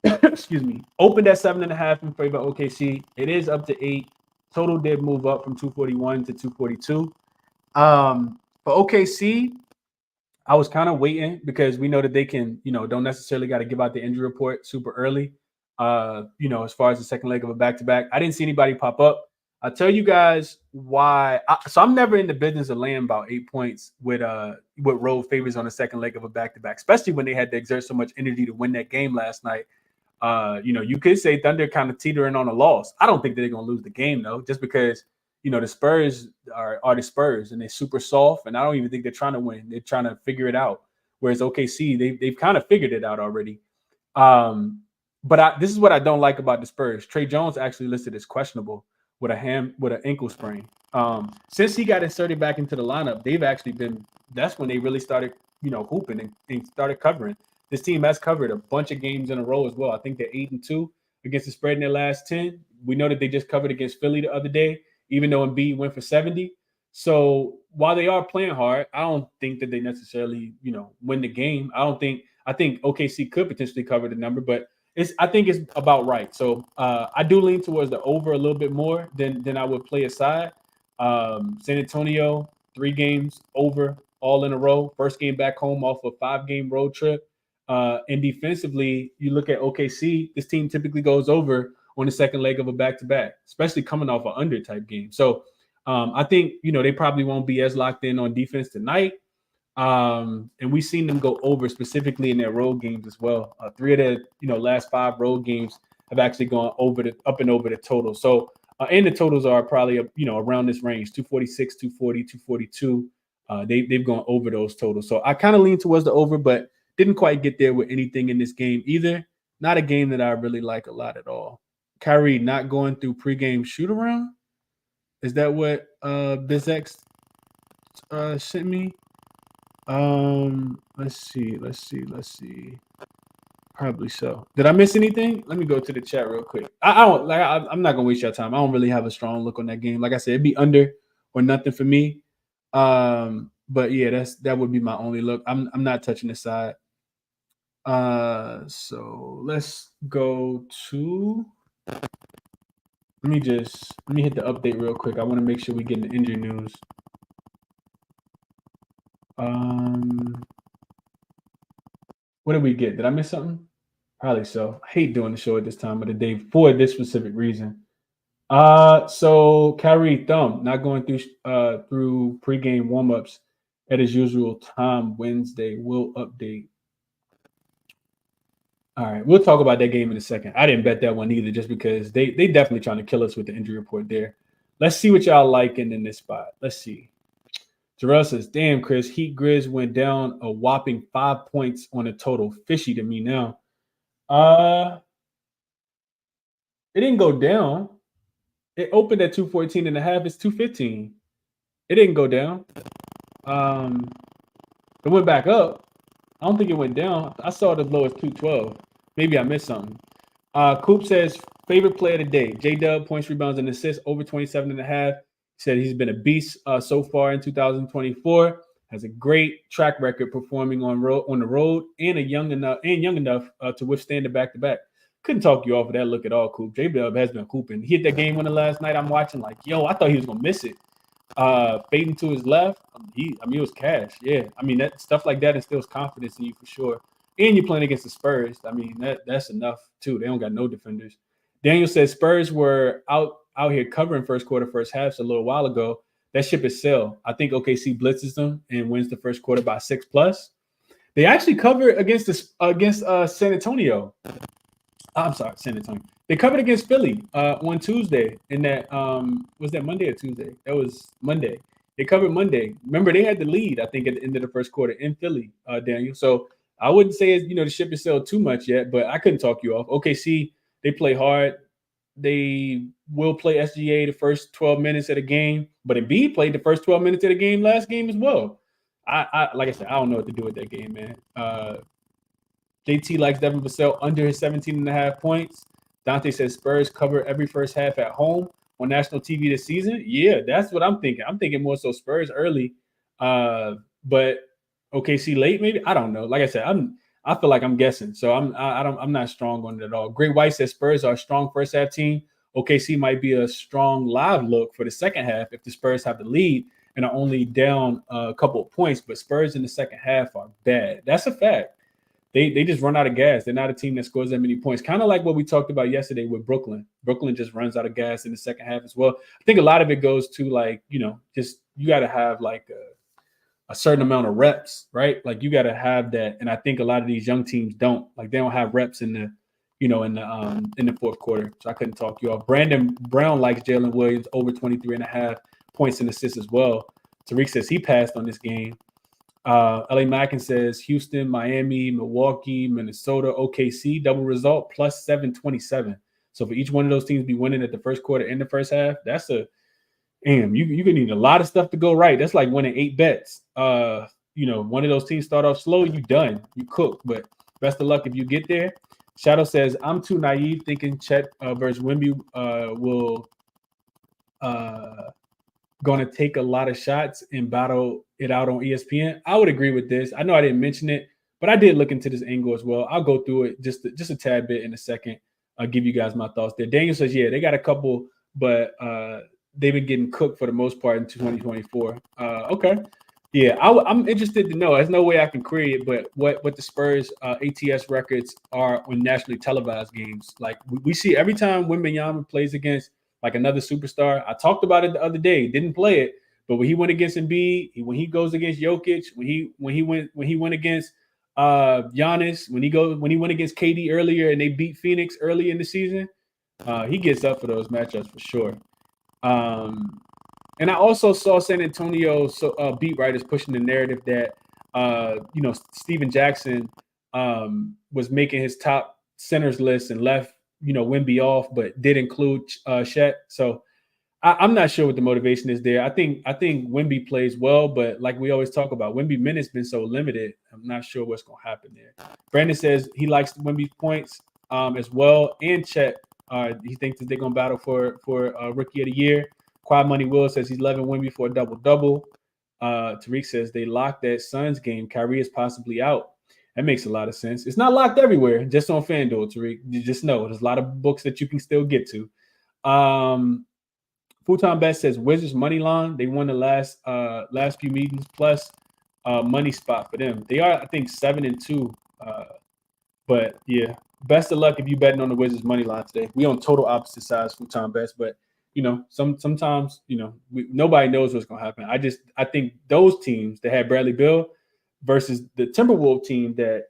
Excuse me. Opened at 7.5 in favor of OKC. It is up to 8. Total did move up from 241 to 242. For OKC, I was kind of waiting because we know that they can, don't necessarily got to give out the injury report super early. As far as the second leg of a back-to-back, I didn't see anybody pop up. I'll tell you guys why. So I'm never in the business of laying about 8 points with road favors on the second leg of a back-to-back, especially when they had to exert so much energy to win that game last night. You could say Thunder kind of teetering on a loss. I don't think that they're going to lose the game, though, just because, the Spurs are the Spurs, and they're super soft, and I don't even think they're trying to win. They're trying to figure it out. Whereas OKC, they've kind of figured it out already. But this is what I don't like about the Spurs. Trey Jones actually listed as questionable with an ankle sprain. Since he got inserted back into the lineup, they've actually been. That's when they really started, hooping and started covering. This team has covered a bunch of games in a row as well. I think they're 8-2 against the spread in their last 10. We know that they just covered against Philly the other day, even though Embiid went for 70. So while they are playing hard, I don't think that they necessarily, win the game. I think OKC could potentially cover the number, but I think it's about right. So I do lean towards the over a little bit more than I would play aside. San Antonio, 3 games over all in a row. First game back home off a 5-game road trip. And defensively, you look at OKC, this team typically goes over on the second leg of a back-to-back, especially coming off an under type game. So I think, they probably won't be as locked in on defense tonight. And we've seen them go over specifically in their road games as well. 3 of their, last 5 road games have actually gone up and over the total. So, and the totals are probably, around this range, 246, 240, 242. They've gone over those totals. So I kind of lean towards the over, but didn't quite get there with anything in this game either. Not a game that I really like a lot at all. Kyrie not going through pregame shoot around. Is that what BizX sent me? Let's see. Probably so. Did I miss anything? Let me go to the chat real quick. I'm not gonna waste your time. I don't really have a strong look on that game. Like I said, it'd be under or nothing for me. But yeah, that would be my only look. I'm not touching the side. So let's go to. Let me hit the update real quick. I want to make sure we get the injury news. What did we get? Did I miss something? Probably so. I hate doing the show at this time of the day for this specific reason. So Kyrie thumb not going through pregame warmups at his usual time Wednesday. We'll update. All right, we'll talk about that game in a second. I didn't bet that one either, just because they definitely trying to kill us with the injury report there. Let's see what y'all liking in this spot. Let's see. Jarrell says, "Damn, Chris, Heat Grizz went down a whopping 5 points on a total. Fishy to me now." It didn't go down. It opened at 214.5. It's 215. It didn't go down. It went back up. I don't think it went down. I saw it as low as 212. Maybe I missed something. Coop says, favorite play of the day. J-Dub, points, rebounds, and assists, over 27.5. Said he's been a beast so far in 2024. Has a great track record performing on the road, and young enough to withstand the back-to-back. Couldn't talk you off of that look at all, Coop. J-Dub has been hooping. He hit that game winner last night. I'm watching like, I thought he was gonna miss it. Fading to his left. It was cash. Yeah. That stuff like that instills confidence in you for sure. And you're playing against the Spurs. That's enough too. They don't got no defenders. Daniel says Spurs were out here covering first quarter, first halves a little while ago. That ship is sailed. I think OKC blitzes them and wins the first quarter by 6+. They actually covered against San Antonio. I'm sorry, San Antonio. They covered against Philly on Tuesday. In that was that Monday or Tuesday? That was Monday. They covered Monday. Remember, they had the lead, I think, at the end of the first quarter in Philly, Daniel. So I wouldn't say the ship is sailed too much yet, but I couldn't talk you off. OKC, they play hard. They will play SGA the first 12 minutes of the game, but Embiid played the first 12 minutes of the game last game as well. I like I said, I don't know what to do with that game, man. JT likes Devin Vassell under his 17.5 points. Dante says Spurs cover every first half at home on national TV this season. Yeah, that's what I'm thinking. I'm thinking more so Spurs early, but OKC late maybe. I don't know. Like I said, I feel like I'm guessing, so I'm not strong on it at all. Great White says Spurs are a strong first half team. OKC might be a strong live look for the second half if the Spurs have the lead and are only down a couple of points, but Spurs in the second half are bad. That's a fact. They just run out of gas. They're not a team that scores that many points. Kind of like what we talked about yesterday with Brooklyn. Brooklyn just runs out of gas in the second half as well. I think a lot of it goes to like, just you got to have like a certain amount of reps, right? Like you got to have that. And I think a lot of these young teams don't. Like they don't have reps in the fourth quarter. So I couldn't talk you off. Brandon Brown likes Jalen Williams over 23.5 points and assists as well. Tariq says he passed on this game. LA Mackin says Houston, Miami, Milwaukee, Minnesota, OKC, double result plus 727. So for each one of those teams be winning at the first quarter and the first half, that's you can need a lot of stuff to go right. That's like winning 8 bets. One of those teams start off slow, you done, you cook. But best of luck if you get there. Shadow says I'm too naive thinking Chet versus Wemby will going to take a lot of shots and battle it out on ESPN. I would agree with this. I know I didn't mention it, but I did look into this angle as well. I'll go through it just a tad bit in a second. I'll give you guys my thoughts there. Daniel says, yeah, they got a couple, but they've been getting cooked for the most part in 2024. Okay. Yeah, I'm interested to know. There's no way I can query it, but what the Spurs ATS records are on nationally televised games. Like we see every time Wembanyama plays against like another superstar. I talked about it the other day. Didn't play it, but when he went against Embiid, when he goes against Jokic, when he went against Giannis, when he went against KD earlier and they beat Phoenix early in the season, he gets up for those matchups for sure. And I also saw San Antonio beat writers pushing the narrative that Steven Jackson was making his top centers list and left Wemby off, but did include Chet. So I'm not sure what the motivation is there. I think Wemby plays well, but like we always talk about, Wemby minutes been so limited. I'm not sure what's going to happen there. Brandon says he likes Wemby's points as well, and Chet. He thinks that they're going to battle for Rookie of the Year. Quad Money Will says he's loving Wemby for a double-double. Tariq says they locked that Suns game. Kyrie is possibly out. That makes a lot of sense. It's not locked everywhere, just on FanDuel, Tariq. You just know there's a lot of books that you can still get to. Futon Best says Wizards money line. They won the last few meetings plus money spot for them. They are, I think, 7-2. But yeah, best of luck if you betting on the Wizards money line today. We on total opposite sides, Futon Best, but sometimes nobody knows what's going to happen. I think those teams that had Bradley Beal versus the Timberwolves team that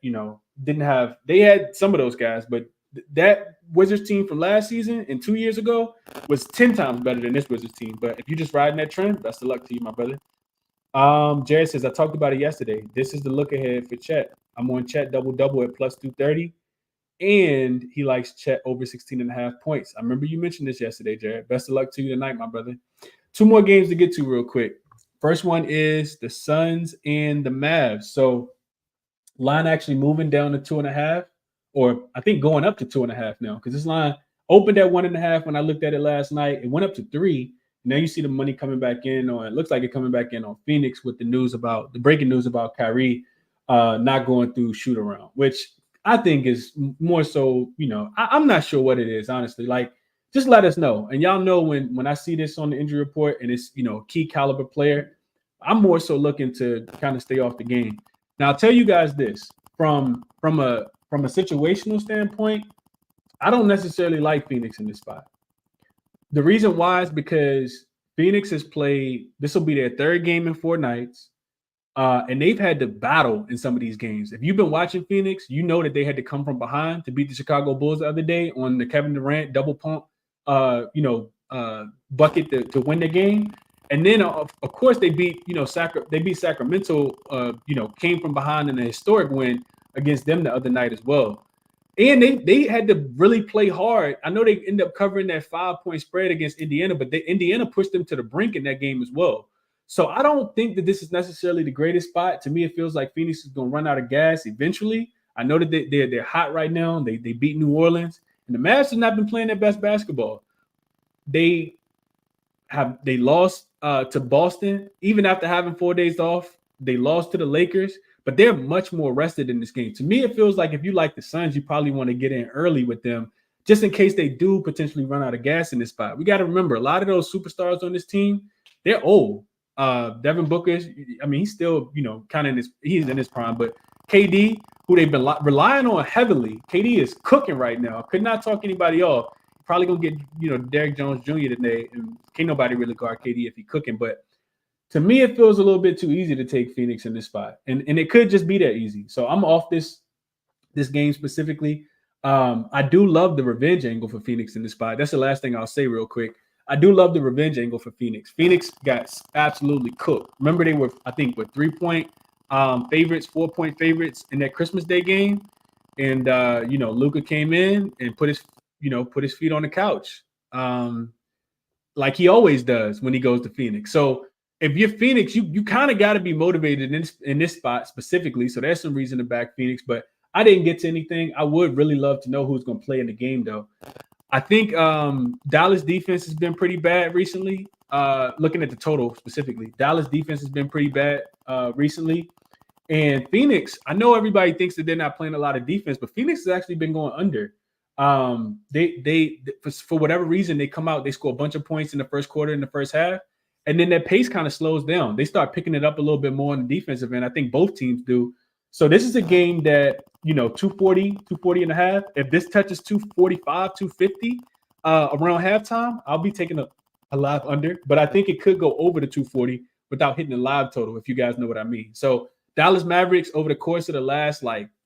they had some of those guys, but that Wizards team from last season and 2 years ago was 10 times better than this Wizards team. But if you're just riding that trend, best of luck to you, my brother. Jared says, I talked about it yesterday. This is the look ahead for Chet. I'm on Chet double-double at plus 230. And he likes Chet over 16.5 points. I remember you mentioned this yesterday, Jared. Best of luck to you tonight, my brother. 2 more games to get to real quick. First one is the Suns and the Mavs. So line actually moving down to 2.5, or I think going up to 2.5 now, because this line opened at 1.5 when I looked at it last night. It went up to 3. Now you see the money coming back in on, it looks like it coming back in on Phoenix with the breaking news about Kyrie not going through shoot around, which I think is more so, I'm not sure what it is, honestly. Like, just let us know. And y'all know when I see this on the injury report and it's, key caliber player, I'm more so looking to kind of stay off the game. Now, I'll tell you guys this. From a situational standpoint, I don't necessarily like Phoenix in this spot. The reason why is because Phoenix has played, this will be their 3rd game in 4 nights. And they've had to battle in some of these games. If you've been watching Phoenix, you know that they had to come from behind to beat the Chicago Bulls the other day on the Kevin Durant double pump, bucket to win the game. And then, of course, they beat Sacramento, came from behind in a historic win against them the other night as well. And they had to really play hard. I know they ended up covering that 5-point spread against Indiana, but Indiana pushed them to the brink in that game as well. So I don't think that this is necessarily the greatest spot. To me, it feels like Phoenix is going to run out of gas eventually. I know that they're hot right now. They beat New Orleans, And the Mavs have not been playing their best basketball. They lost to Boston, even after having 4 days off. They lost to the Lakers, but they're much more rested in this game. To me, it feels like if you like the Suns, you probably want to get in early with them, just in case they do potentially run out of gas in this spot. We got to remember, a lot of those superstars on this team, they're old. Devin Booker, I mean, he's still, kind of he's in his prime, but KD, who they've been relying on heavily, KD is cooking right now. Could not talk anybody off. Probably gonna get, Derrick Jones Jr. today, and can't nobody really guard KD if he's cooking. But to me, it feels a little bit too easy to take Phoenix in this spot, and it could just be that easy. So I'm off this game specifically. I do love the revenge angle for Phoenix in this spot. That's the last thing I'll say real quick. I do love the revenge angle for Phoenix. Phoenix got absolutely cooked. Remember, they were, I think, with 3-point favorites, 4-point favorites in that Christmas Day game, and Luka came in and put his feet on the couch, like he always does when he goes to Phoenix. So if you're Phoenix, you kind of got to be motivated in this spot specifically. So there's some reason to back Phoenix, but I didn't get to anything. I would really love to know who's going to play in the game, though. I think Dallas defense has been pretty bad recently. Looking at the total specifically, Dallas defense has been pretty bad recently. And Phoenix, I know everybody thinks that they're not playing a lot of defense, but Phoenix has actually been going under. They for whatever reason, they come out, they score a bunch of points in the first quarter, in the first half, and then their pace kind of slows down. They start picking it up a little bit more on the defensive end. I think both teams do. So this is a game that, 240 and a half. If this touches 245, 250 around halftime, I'll be taking a live under, but I think it could go over the 240 without hitting the live total, if you guys know what I mean. So Dallas Mavericks, over the course of the last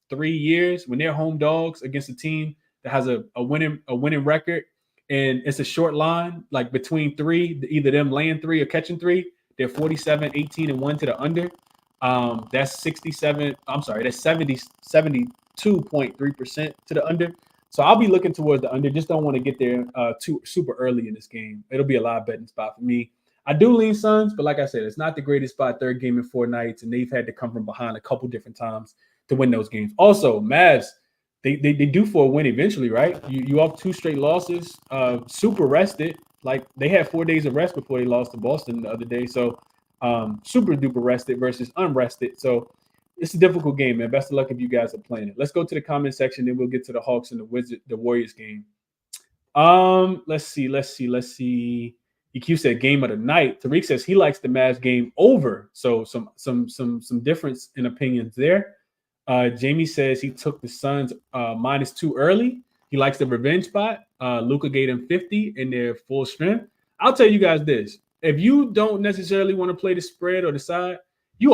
3 years, when they're home dogs against a team that has a winning record, and it's a short line, like between three, either them laying three or catching three, they're 47, 18, and 1 to the under. That's 72.3% to the under. So I'll be looking towards the under. Just don't want to get there too super early in this game. It'll be a live betting spot for me. I do lean Suns, but like I said, it's not the greatest spot. Third game in 4 nights, and they've had to come from behind a couple different times to win those games. Also, Mavs, they do for a win eventually, right? You off 2 straight losses, super rested. Like, they had 4 days of rest before they lost to Boston the other day. So super duper rested versus unrested. So it's a difficult game, man. Best of luck if you guys are playing it. Let's go to the comment section, then we'll get to the Hawks and the Warriors game. Let's see. EQ said game of the night. Tariq says he likes the Mavs game over. So some difference in opinions there. Jamie says he took the Suns -2 early. He likes the revenge spot. Luka gave him 50 in their full strength. I'll tell you guys this. If you don't necessarily want to play the spread or the side, you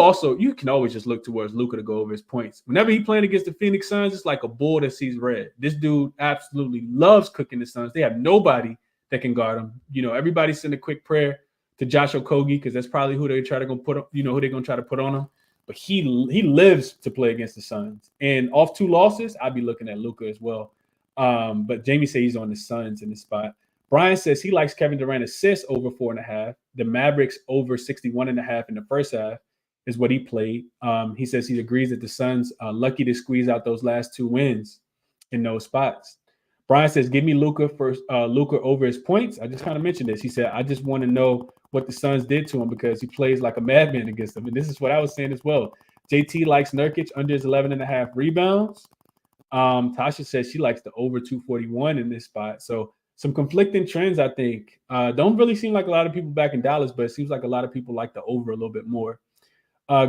can always just look towards Luka to go over his points. Whenever he's playing against the Phoenix Suns, it's like a bull that sees red. This dude absolutely loves cooking the Suns. They have nobody that can guard him. Everybody send a quick prayer to Josh Okogie, because that's probably who they're trying to put on, who they're going to try to put on him. But he lives to play against the Suns. And off 2 losses, I'd be looking at Luka as well. But Jamie says he's on the Suns in this spot. Brian says he likes Kevin Durant assists over 4.5. The Mavericks over 61.5 in the first half is what he played. He says he agrees that the Suns are lucky to squeeze out those last 2 wins in those spots. Brian says, give me Luka over his points. I just kind of mentioned this. He said, I just want to know what the Suns did to him, because he plays like a madman against them. And this is what I was saying as well. JT likes Nurkic under his 11.5 rebounds. Tasha says she likes the over 241 in this spot. So some conflicting trends, I think. Don't really seem like a lot of people back in Dallas, but it seems like a lot of people like the over a little bit more.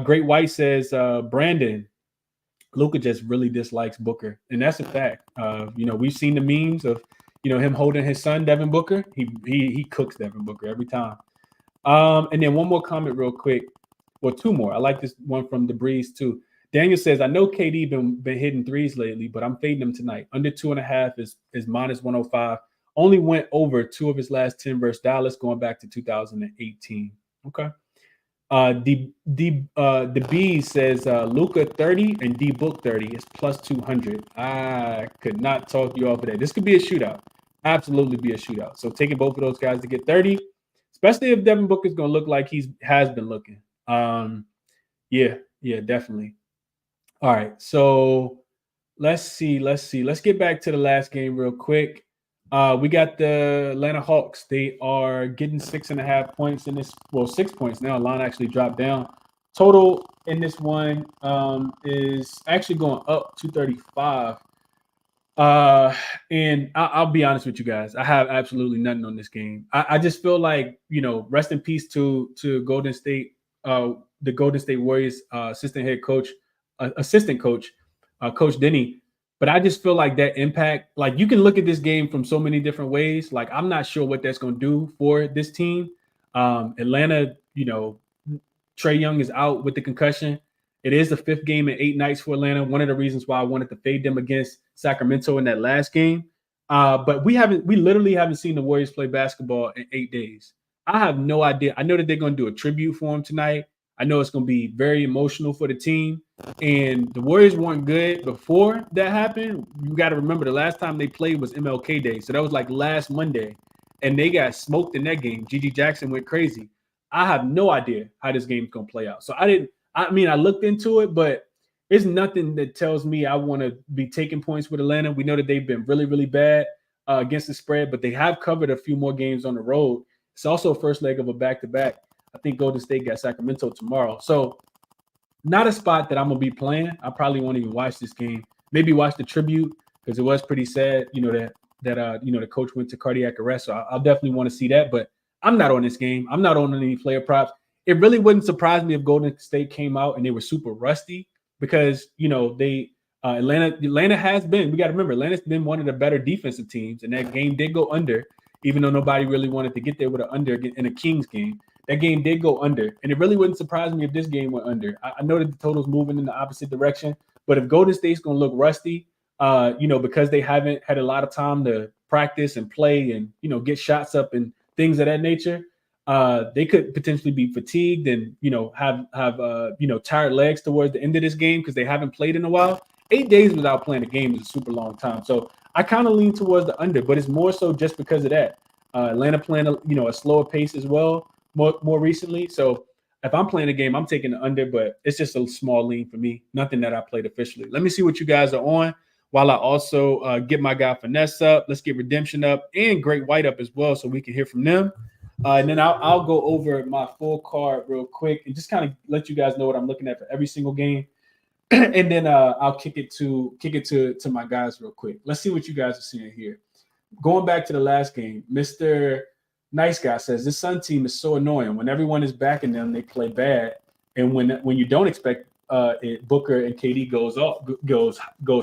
Great White says, Brandon, Luka just really dislikes Booker. And that's a fact. We've seen the memes of, him holding his son, Devin Booker. He cooks Devin Booker every time. And then one more comment real quick. Well, 2 more. I like this one from the Breeze too. Daniel says, I know KD been hitting threes lately, but I'm fading him tonight. Under 2.5 is -105. Only went over 2 of his last 10 versus Dallas going back to 2018. Okay. The B says Luka 30 and D Book 30 is +200. I could not talk you off of that. This could be a shootout. Absolutely be a shootout. So taking both of those guys to get 30, especially if Devin Booker is going to look like he has been looking. Yeah, definitely. All right. So Let's see. Let's get back to the last game real quick. We got the Atlanta Hawks. They are getting 6.5 points in this. Well, 6 points now. Line actually dropped down. Total in this one is actually going up 235. Uh, and I'll be honest with you guys. I have absolutely nothing on this game. I just feel like, rest in peace to Golden State, the Golden State Warriors assistant coach, Coach Denny. But I just feel like that impact, like you can look at this game from so many different ways. Like I'm not sure what that's going to do for this team. Atlanta, Trae Young is out with the concussion. It is the fifth game in 8 nights for Atlanta. One of the reasons why I wanted to fade them against Sacramento in that last game. But we literally haven't seen the Warriors play basketball in 8 days. I have no idea. I know that they're going to do a tribute for him tonight. I know it's going to be very emotional for the team. And the Warriors weren't good before that happened. You got to remember the last time they played was MLK Day. So that was like last Monday. And they got smoked in that game. Gigi Jackson went crazy. I have no idea how this game's going to play out. So I looked into it, but there's nothing that tells me I want to be taking points with Atlanta. We know that they've been really, really bad against the spread, but they have covered a few more games on the road. It's also a first leg of a back-to-back. I think Golden State got Sacramento tomorrow. So not a spot that I'm going to be playing. I probably won't even watch this game. Maybe watch the tribute because it was pretty sad, that the coach went to cardiac arrest. So I'll definitely want to see that, but I'm not on this game. I'm not on any player props. It really wouldn't surprise me if Golden State came out and they were super rusty because, Atlanta has been, we got to remember, Atlanta's been one of the better defensive teams, and that game did go under, even though nobody really wanted to get there with an under in a Kings game. That game did go under, and it really wouldn't surprise me if this game went under. I know that the total's moving in the opposite direction, but if Golden State's going to look rusty, because they haven't had a lot of time to practice and play and, get shots up and things of that nature, they could potentially be fatigued and, have tired legs towards the end of this game because they haven't played in a while. 8 days without playing a game is a super long time. So I kind of lean towards the under, but it's more so just because of that. Atlanta playing, a slower pace as well more recently. So if I'm playing a game, I'm taking the under, but it's just a small lean for me. Nothing that I played officially. Let me see what you guys are on while I also get my guy Finesse up. Let's get Redemption up and Great White up as well so we can hear from them. And then I'll go over my full card real quick and just kind of let you guys know what I'm looking at for every single game. And then I'll kick it to my guys real quick. Let's see what you guys are seeing here. Going back to the last game, Mr. Nice Guy says this Sun team is so annoying. When everyone is backing them, they play bad, and when you don't expect it, Booker and KD goes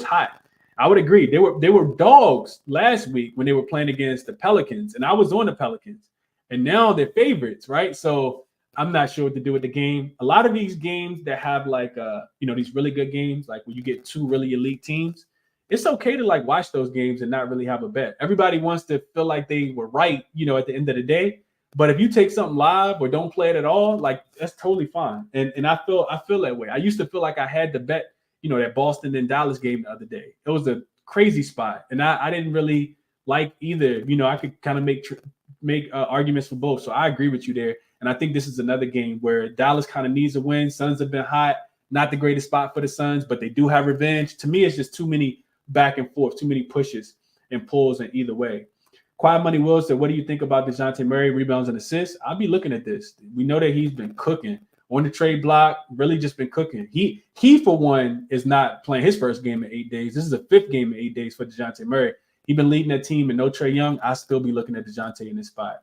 hot. I would agree. They were dogs last week when they were playing against the Pelicans, and I was on the Pelicans, and now they're favorites, right? So I'm not sure what to do with the game. A lot of these games that have these really good games, like when you get two really elite teams, it's okay to watch those games and not really have a bet. Everybody wants to feel like they were right, at the end of the day. But if you take something live or don't play it at all, that's totally fine. And I feel that way. I used to feel like I had to bet, that Boston and Dallas game the other day. It was a crazy spot, and I didn't really like either. I could kind of make arguments for both. So I agree with you there. And I think this is another game where Dallas kind of needs a win. Suns have been hot, not the greatest spot for the Suns, but they do have revenge. To me, it's just too many back and forth, too many pushes and pulls in either way. Quiet Money Will said, what do you think about DeJounte Murray rebounds and assists? I'll be looking at this. We know that he's been cooking on the trade block, really just been cooking. He for one, is not playing his first game in 8 days. This is the fifth game in 8 days for DeJounte Murray. He's been leading that team and no Trae Young. I'll still be looking at DeJounte in this spot.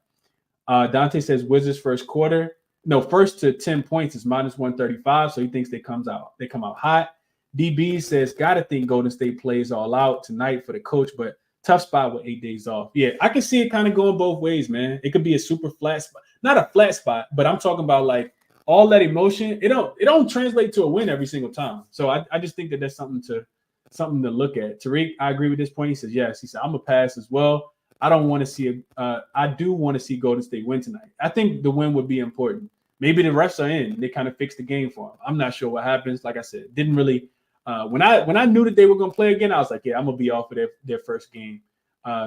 Dante says Wizards first to 10 points is minus 135, so he thinks they come out hot. DB says, gotta think Golden State plays all out tonight for the coach, but tough spot with 8 days off. Yeah, I can see it kind of going both ways, man. It could be a super flat spot, not a flat spot, but I'm talking about all that emotion. It don't translate to a win every single time. So I just think that that's something to look at. Tariq, I agree with this point. He says yes. He said I'm a pass as well. I don't want to see I do want to see Golden State win tonight. I think the win would be important. Maybe the refs are in. They kind of fix the game for them. I'm not sure what happens. Like I said, didn't really. When I knew that they were going to play again, I was like, yeah, I'm going to be off of their first game,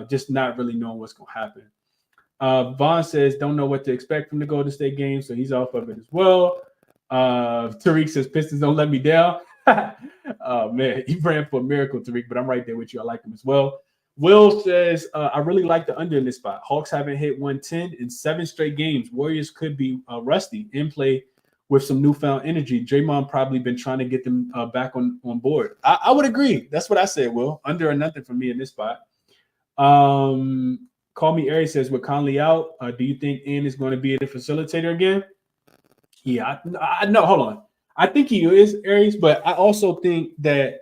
just not really knowing what's going to happen. Vaughn says, don't know what to expect from the Golden State game, so he's off of it as well. Tariq says, Pistons don't let me down. Oh man, he ran for a miracle, Tariq, but I'm right there with you. I like him as well. Will says, I really like the under in this spot. Hawks haven't hit 110 in 7 straight games. Warriors could be rusty in play with some newfound energy. Draymond probably been trying to get them back on board. I would agree. That's what I said, Will. Under or nothing for me in this spot. Call Me Aries says, with Conley out, do you think Ian is going to be the facilitator again? Yeah, no, hold on. I think he is Aries, but I also think that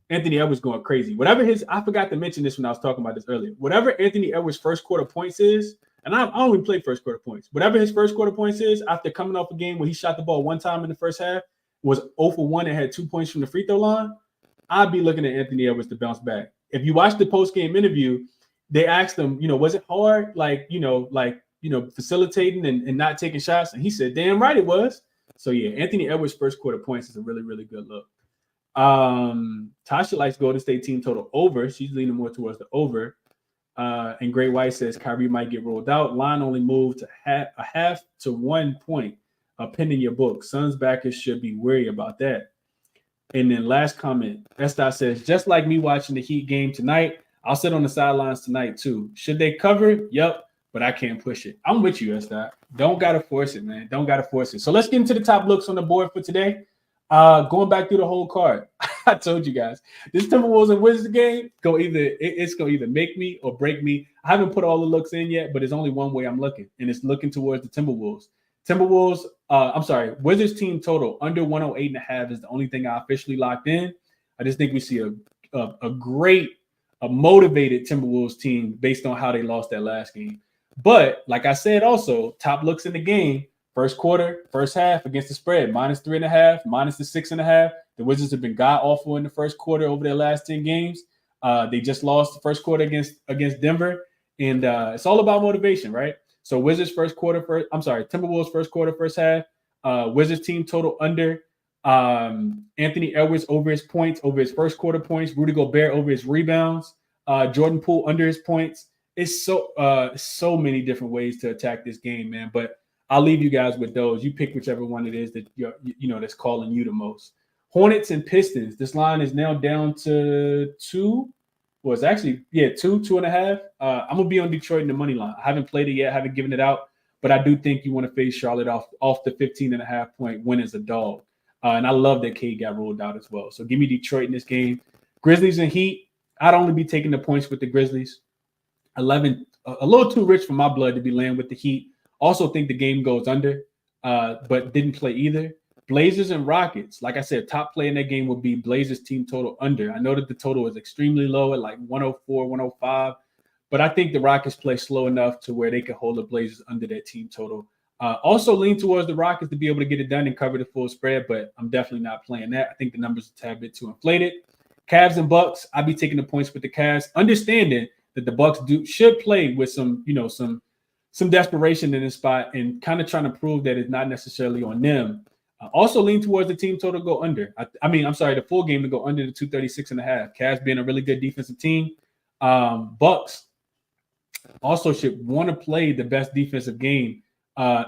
Anthony Edwards going crazy. Whatever I forgot to mention this when I was talking about this earlier. Whatever Anthony Edwards' first quarter points is, and I only play first quarter points. Whatever his first quarter points is, after coming off a game where he shot the ball one time in the first half, was 0 for 1 and had 2 points from the free throw line, I'd be looking at Anthony Edwards to bounce back. If you watch the post game interview, they asked him, was it hard, facilitating and not taking shots? And he said, damn right it was. So yeah, Anthony Edwards' first quarter points is a really, really good look. Tasha likes Golden State team total over. She's leaning more towards the over. And Great White says Kyrie might get rolled out. Line only moved to a half to 1 point. Pin in your book. Suns backers should be wary about that. And then last comment, Estar says, just like me watching the Heat game tonight, I'll sit on the sidelines tonight too. Should they cover? Yep, but I can't push it. I'm with you, Estar. Don't got to force it, man. Don't got to force it. So let's get into the top looks on the board for today. Going back through the whole card. I told you guys, this Timberwolves and Wizards game, it's going to either make me or break me. I haven't put all the looks in yet, but there's only one way I'm looking, and it's looking towards the Timberwolves. Wizards team total under 108.5 is the only thing I officially locked in. I just think we see a great, motivated Timberwolves team based on how they lost that last game. But like I said, also top looks in the game. First quarter, first half against the spread, -3.5, minus the 6.5. The Wizards have been god awful in the first quarter over their last 10 games. They just lost the first quarter against Denver, and it's all about motivation, right? So Timberwolves first quarter, first half. Wizards team total under. Anthony Edwards over his points, over his first quarter points. Rudy Gobert over his rebounds. Jordan Poole under his points. It's so many different ways to attack this game, man. But I'll leave you guys with those. You pick whichever one it is that that's calling you the most. Hornets and Pistons. This line is now down to 2. Well, it's actually 2.5. I'm gonna be on Detroit in the money line. I haven't played it yet, haven't given it out, but I do think you want to face Charlotte off the 15.5 point win as a dog. And I love that Cade got rolled out as well. So give me Detroit in this game. Grizzlies and Heat. I'd only be taking the points with the Grizzlies. 11, a little too rich for my blood to be laying with the Heat. Also think the game goes under, but didn't play either. Blazers and Rockets. Like I said, top play in that game would be Blazers team total under. I know that the total is extremely low at like 104, 105, but I think the Rockets play slow enough to where they can hold the Blazers under that team total. Also lean towards the Rockets to be able to get it done and cover the full spread, but I'm definitely not playing that. I think the numbers are a tad bit too inflated. Cavs and Bucks. I'd be taking the points with the Cavs, understanding that the Bucks should play with some desperation in this spot and kind of trying to prove that it's not necessarily on them. Also lean towards the team total to go under. The full game to go under the 236.5. Cavs being a really good defensive team. Bucks also should want to play the best defensive game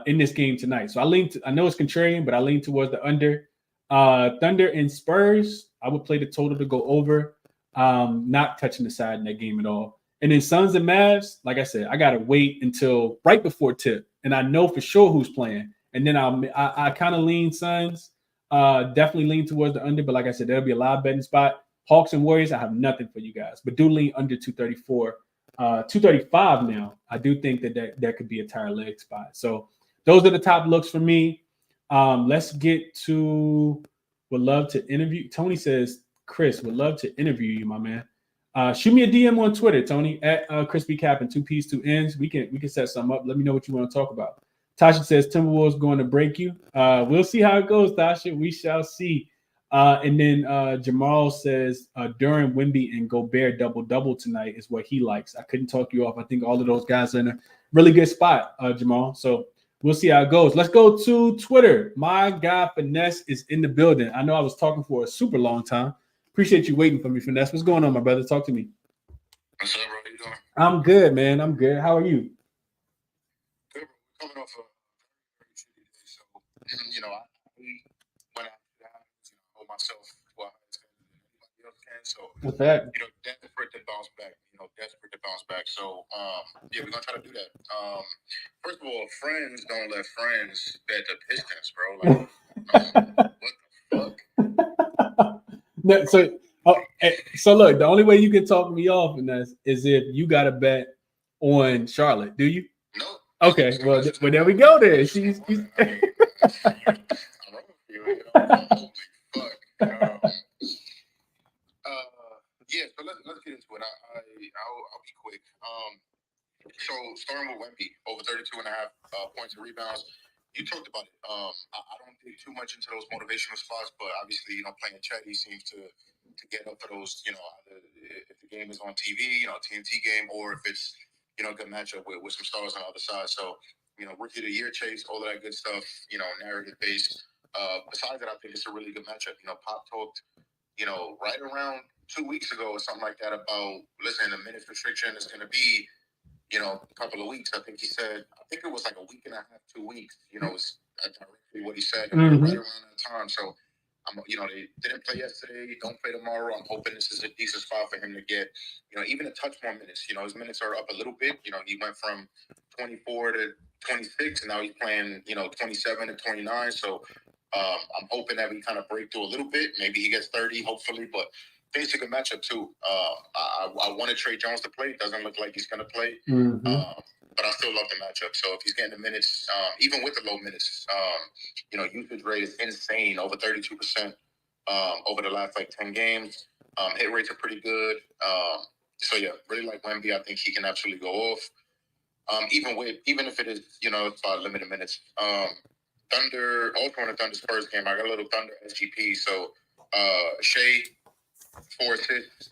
in this game tonight. So I know it's contrarian, but I lean towards the under. Thunder and Spurs, I would play the total to go over. Not touching the side in that game at all. And then Suns and Mavs, like I said, I got to wait until right before tip. And I know for sure who's playing. And then I kind of lean Suns, definitely lean towards the under. But like I said, there'll be a live betting spot. Hawks and Warriors, I have nothing for you guys. But do lean under 234. 235 now. I do think that could be a tire leg spot. So those are the top looks for me. Let's get to would love to interview. Tony says, Chris, would love to interview you, my man. Shoot me a DM on Twitter, Tony, at ChrisBeCappinn, 2 P's, 2 N's. We can set something up. Let me know what you want to talk about. Tasha says Timberwolves going to break you. We'll see how it goes, Tasha. We shall see. And then Jamal says Durham, Wemby, and Gobert double tonight is what he likes. I couldn't talk you off. I think all of those guys are in a really good spot, Jamal. So we'll see how it goes. Let's go to Twitter. My guy Finesse is in the building. I know I was talking for a super long time. Appreciate you waiting for me, Finesse. What's going on, my brother? Talk to me. What's up, bro? How you doing? I'm good, man. I'm good. How are you? Good, bro. Coming off a very shitty day, so I went out to the house, hold myself to a high standard So, What's that? Desperate to bounce back. So, yeah, we're gonna try to do that. First of all, friends don't let friends bet the Pistons, bro. Like, what the fuck? No, so look, the only way you can talk me off in this is if you got a bet on Charlotte. Do you? No. Okay, well, there we go. Then she's. I'm wrong with you. Holy fuck. Yeah. So let's get into it. I'll be quick. So starting with Wemby, over 32.5 points and rebounds. You talked about it. I don't dig too much into those motivational spots, but obviously, playing Chet, he seems to get up for those, either if the game is on TV, TNT game, or if it's, a good matchup with some stars on the other side. So, rookie of the year chase, all of that good stuff, narrative based. Besides that, I think it's a really good matchup. Pop talked, right around 2 weeks ago or something like that about, listen, the minutes restriction is going to be, a couple of weeks. I think he said, it was like a week and a half, 2 weeks, it's directly what he said right around that time. So, they didn't play yesterday, don't play tomorrow. I'm hoping this is a decent spot for him to get, even a touch more minutes. His minutes are up a little bit. He went from 24 to 26, and now he's playing, 27 to 29. So, I'm hoping that we kind of break through a little bit. Maybe he gets 30, hopefully, but I think it's a good matchup too. I wanted Trey Jones to play. It doesn't look like he's going to play, but I still love the matchup. So if he's getting the minutes, even with the low minutes, usage rate is insane, over 32% over the last 10 games. Hit rates are pretty good. So yeah, really like Wemby. I think he can absolutely go off. Even if it is, it's about limited minutes. Thunder, also on the Thunder Spurs game, I got a little Thunder SGP. So Shea, 4 assists.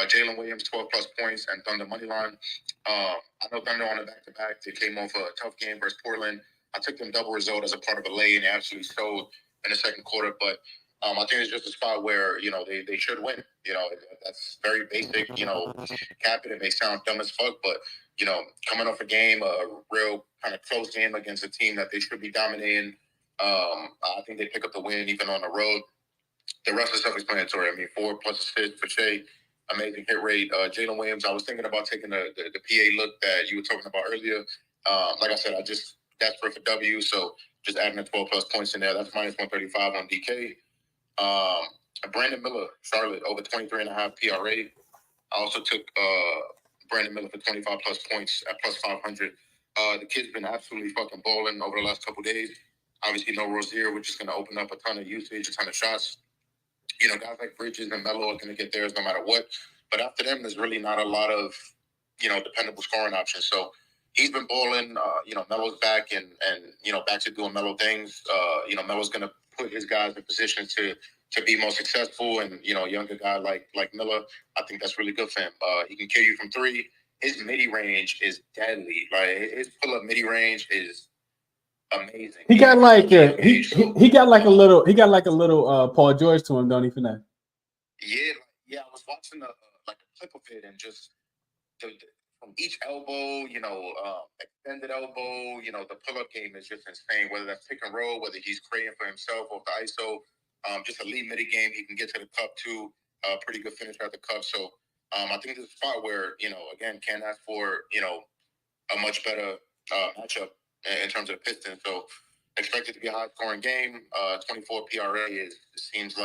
Jalen Williams, 12 plus points, and Thunder money line. I know Thunder on the back-to-back. They came off a tough game versus Portland. I took them double result as a part of a lay, and they actually showed in the second quarter. But I think it's just a spot where, they should win. That's very basic. Cappinn, it may sound dumb as fuck, but, coming off a game, a real kind of close game against a team that they should be dominating, I think they pick up the win even on the road. The rest of the stuff is explanatory. 4 plus assists for Shea. Amazing hit rate. Jalen Williams, I was thinking about taking the PA look that you were talking about earlier. Like I said, I just desperate for W, so just adding the 12 plus points in there. That's minus 135 on DK. Brandon Miller, Charlotte, over 23.5 PRA. I also took Brandon Miller for 25 plus points at plus 500. The kid's been absolutely fucking balling over the last couple of days. Obviously, no Rozier, which is going to open up a ton of usage, a ton of shots. Guys like Bridges and Melo are going to get theirs no matter what. But after them, there's really not a lot of, dependable scoring options. So he's been balling. Melo's back and back to doing Melo things. Melo's going to put his guys in position to be more successful. And, a younger guy like Miller, I think that's really good for him. He can kill you from 3. His midi range is deadly. Like, his pull-up midi range is amazing. He got like he got like a little Paul George to him, don't he? For that. Yeah. I was watching a clip of it, and just from each elbow, extended elbow, the pull-up game is just insane. Whether that's pick and roll, whether he's creating for himself off the ISO, just a lead midi game, he can get to the cup too. Pretty good finish at the cup. So I think this is a spot where again, can't ask for a much better matchup in terms of the Pistons. So expect it to be a high-scoring game. 24 PRA seems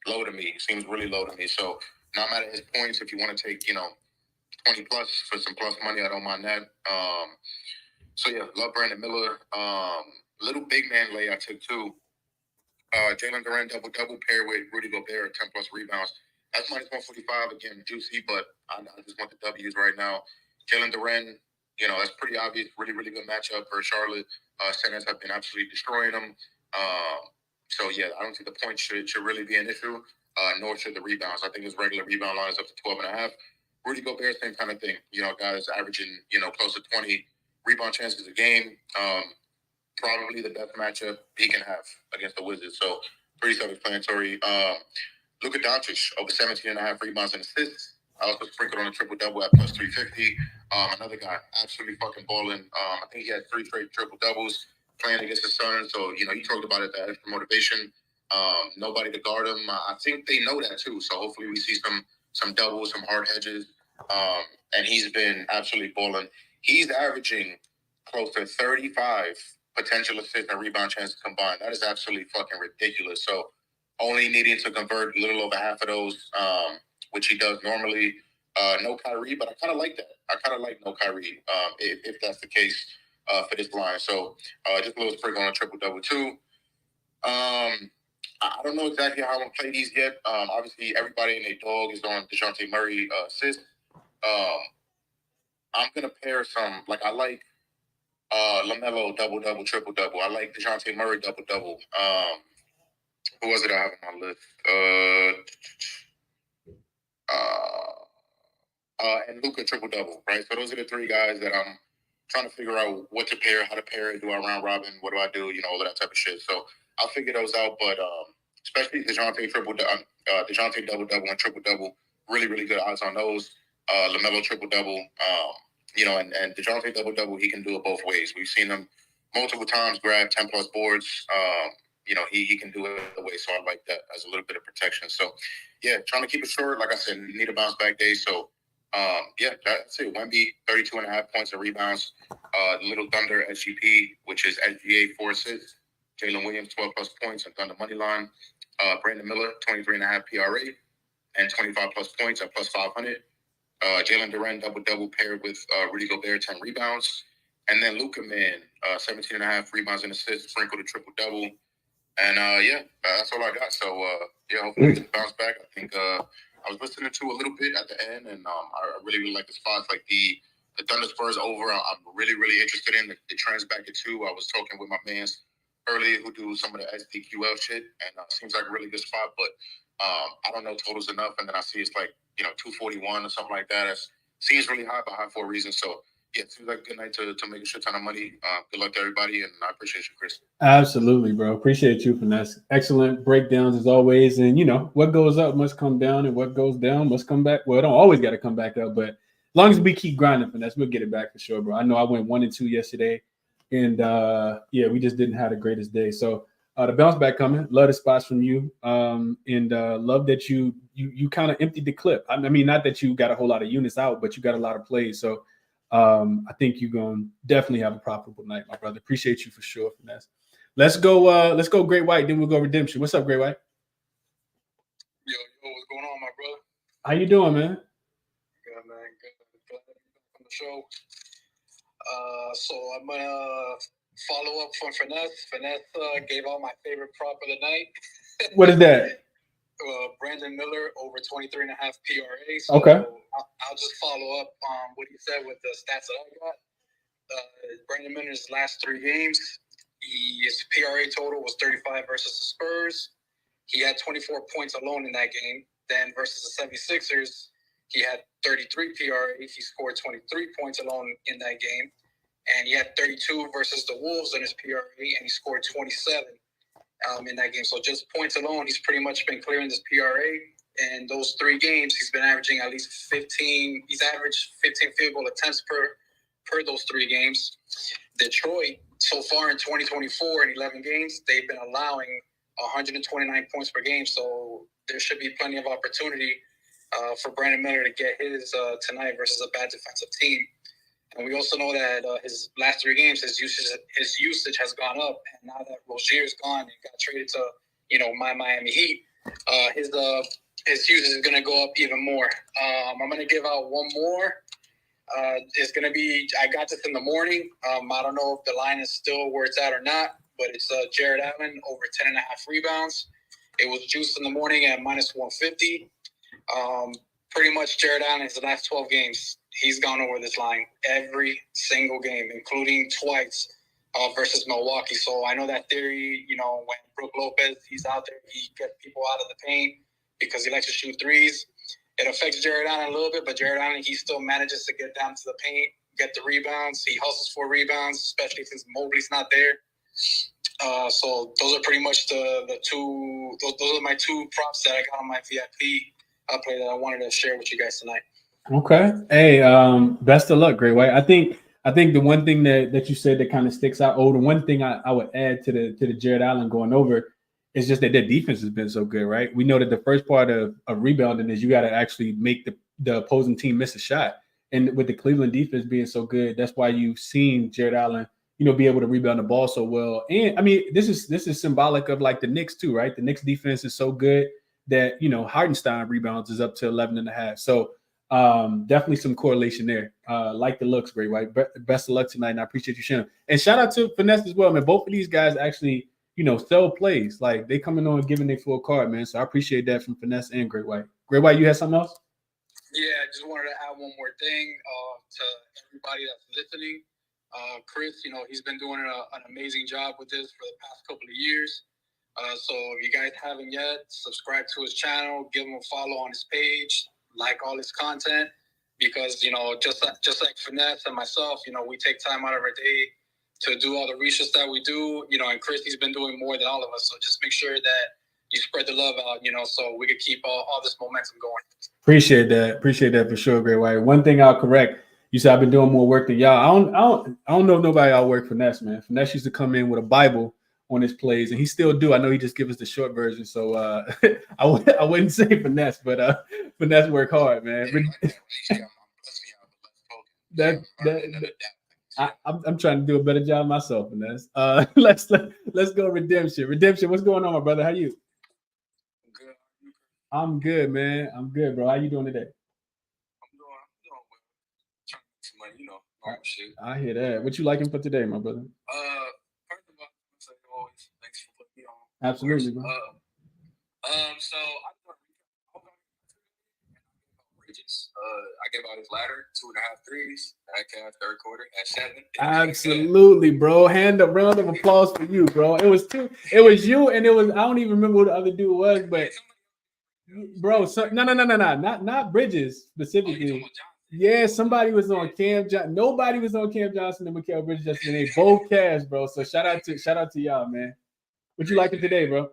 low to me. Seems really low to me. So not matter his points, if you want to take 20 plus for some plus money, I don't mind that. So yeah, love Brandon Miller. Little big man lay I took too. Jalen Duren double paired with Rudy Gobert, 10 plus rebounds. That's minus 145 again, juicy, but I just want the W's right now. Jalen Duren, that's pretty obvious. Really, really good matchup for Charlotte. Centers have been absolutely destroying them. So yeah, I don't think the points should really be an issue. Nor should the rebounds. I think his regular rebound line is up to 12.5. Rudy Gobert, same kind of thing. Guys averaging close to 20 rebound chances a game. Probably the best matchup he can have against the Wizards. So pretty self-explanatory. Luka Doncic, over 17.5 rebounds and assists. I also sprinkled on a triple-double at plus 350. Another guy, absolutely fucking balling. I think he had 3 straight triple-doubles playing against the Suns. So, you talked about it, that extra motivation. Nobody to guard him. I think they know that too. So hopefully we see some doubles, some hard hedges. And he's been absolutely balling. He's averaging close to 35 potential assists and rebound chances combined. That is absolutely fucking ridiculous. So only needing to convert a little over half of those, which he does normally. No Kyrie, but I kind of like that. I kind of like no Kyrie, if that's the case for this line. So just a little sprinkle on a triple-double too. I don't know exactly how I'm going to play these yet. Obviously, everybody and their dog is on DeJounte Murray assist. I'm going to pair some, like I like LaMelo double-double, triple-double. I like DeJounte Murray double-double. Who was it I have on my list? And Luka triple-double, right? So those are the three guys that I'm trying to figure out what to pair, how to pair it. Do I round robin? What do I do? You know, all of that type of shit. So I'll figure those out. But especially DeJounte double-double and triple-double, really, really good odds on those. LaMelo triple-double, you know, and DeJounte double-double, he can do it both ways. We've seen him multiple times grab 10-plus boards. You know, he can do it the way, so I like that as a little bit of protection. So, yeah, trying to keep it short. Like I said, need a bounce-back day. So, yeah, that's it. Wemby, 32.5 points and rebounds. Little Thunder, SGP, which is SGA 4 assists. Jalen Williams, 12-plus points and Thunder money line. Brandon Miller, 23.5 PRA and 25-plus points at plus 500. Jalen Duren, double-double paired with Rudy Gobert, 10 rebounds. And then Luka, man, 17.5 rebounds and assists, sprinkled a triple-double. And, yeah, that's all I got. So, yeah, hopefully we can bounce back. I think I was listening to a little bit at the end, and I really, really like the spots. Like the Thunder Spurs over, I'm really, really interested in. The trends back at 2. I was talking with my mans earlier who do some of the SDQL shit, and seems like a really good spot. But I don't know totals enough, and then I see it's like, you know, 241 or something like that. It seems really high, but high for a reason. So, yeah, it seems like a good night to make a shit ton of money. Good luck to everybody, and I appreciate you, Chris. Absolutely, bro. Appreciate you, Finesse. Excellent breakdowns as always. And, you know, what goes up must come down, and what goes down must come back. Well, it don't always got to come back up, but as long as we keep grinding, Finesse, we'll get it back for sure, bro. I know I went 1-2 yesterday, and, yeah, we just didn't have the greatest day. So, the bounce back coming. Love the spots from you, and love that you kind of emptied the clip. I mean, not that you got a whole lot of units out, but you got a lot of plays. So I think you're going to definitely have a profitable night, my brother. Appreciate you for sure, Finesse. Let's go Great White, then we'll go Redemption. What's up, Great White? Yo, what's going on, my brother? How you doing, man? Good, man. Good. Glad to be back on the show. So I'm gonna follow up from Finesse. Finesse gave out my favorite prop of the night. What is that? Brandon Miller over 23.5 PRA. So okay. I'll just follow up on what he said with the stats that I got. Brandon Miller's last 3 games, his PRA total was 35 versus the Spurs. He had 24 points alone in that game. Then versus the 76ers, he had 33 PRA. He scored 23 points alone in that game. And he had 32 versus the Wolves in his PRA, and he scored 27 in that game. So just points alone, he's pretty much been clearing this PRA. And those 3 games, he's been averaging at least 15. He's averaged 15 field goal attempts per those 3 games. Detroit, so far in 2024, in 11 games, they've been allowing 129 points per game. So there should be plenty of opportunity for Brandon Miller to get his tonight versus a bad defensive team. And we also know that his last 3 games, his usage has gone up. And now that Rozier's gone and got traded to, you know, my Miami Heat, his usage is going to go up even more. I'm going to give out one more. It's going to be, I got this in the morning. I don't know if the line is still where it's at or not, but it's Jared Allen over 10.5 rebounds. It was juiced in the morning at minus 150. Pretty much Jared Allen, his last 12 games, he's gone over this line every single game, including twice versus Milwaukee. So I know that theory, you know, when Brook Lopez, he's out there, he gets people out of the paint because he likes to shoot threes. It affects Jared Allen a little bit, but Jared Allen, he still manages to get down to the paint, get the rebounds. He hustles for rebounds, especially since Mobley's not there. So those are pretty much the 2. Those are my 2 props that I got on my VIP play that I wanted to share with you guys tonight. Okay. Hey, best of luck, Great White. I think the one thing that you said that kind of sticks out. Oh, the one thing I would add to the Jared Allen going over It's just that their defense has been so good, right? We know that the first part of rebounding is you got to actually make the opposing team miss a shot. And with the Cleveland defense being so good, that's why you've seen Jared Allen, be able to rebound the ball so well. And I mean, this is symbolic of like the Knicks too, right? The Knicks defense is so good that, Hartenstein rebounds is up to 11.5. So definitely some correlation there. Like the looks, Great White. Best of luck tonight, and I appreciate you sharing. And shout out to Finesse as well, man. Both of these guys actually, sell plays. Like they coming on and giving their full card, man. So I appreciate that from Finesse and Great White. Great White, you had something else? Yeah, I just wanted to add one more thing to everybody that's listening. Chris, he's been doing an amazing job with this for the past couple of years. So if you guys haven't yet, subscribe to his channel, give him a follow on his page, like all his content, because, just like Finesse and myself, we take time out of our day to do all the research that we do, and Chris, he's been doing more than all of us. So just make sure that you spread the love out, so we could keep all this momentum going. Appreciate that for sure, Great White. One thing I'll correct, you said I've been doing more work than y'all. I don't know if nobody out work Finesse, man. Finesse used to come in with a Bible on his plays, and he still do. I know he just give us the short version, so I wouldn't say Finesse, but Finesse work hard, man. I'm trying to do a better job myself, Finesse. Let's go Redemption. Redemption, what's going on, my brother? How you? Good. I'm good, man. I'm good, bro. How you doing today? I'm doing well. Trying to get some money, normal shit. I hear that. What you liking for today, my brother? First of all, like always, thanks for putting me on. Absolutely, bro. So Bridges. I gave out his ladder, 2.5 threes. I cast third quarter at 7. Absolutely, bro. Round of applause for you, bro. It was you, and it was, I don't even remember who the other dude was, but bro, not Bridges specifically. Yeah, somebody was on Cam Johnson. Nobody was on Cam Johnson and Mikal Bridges yesterday. They both cashed, bro. So shout out to y'all, man. What you liking today, bro?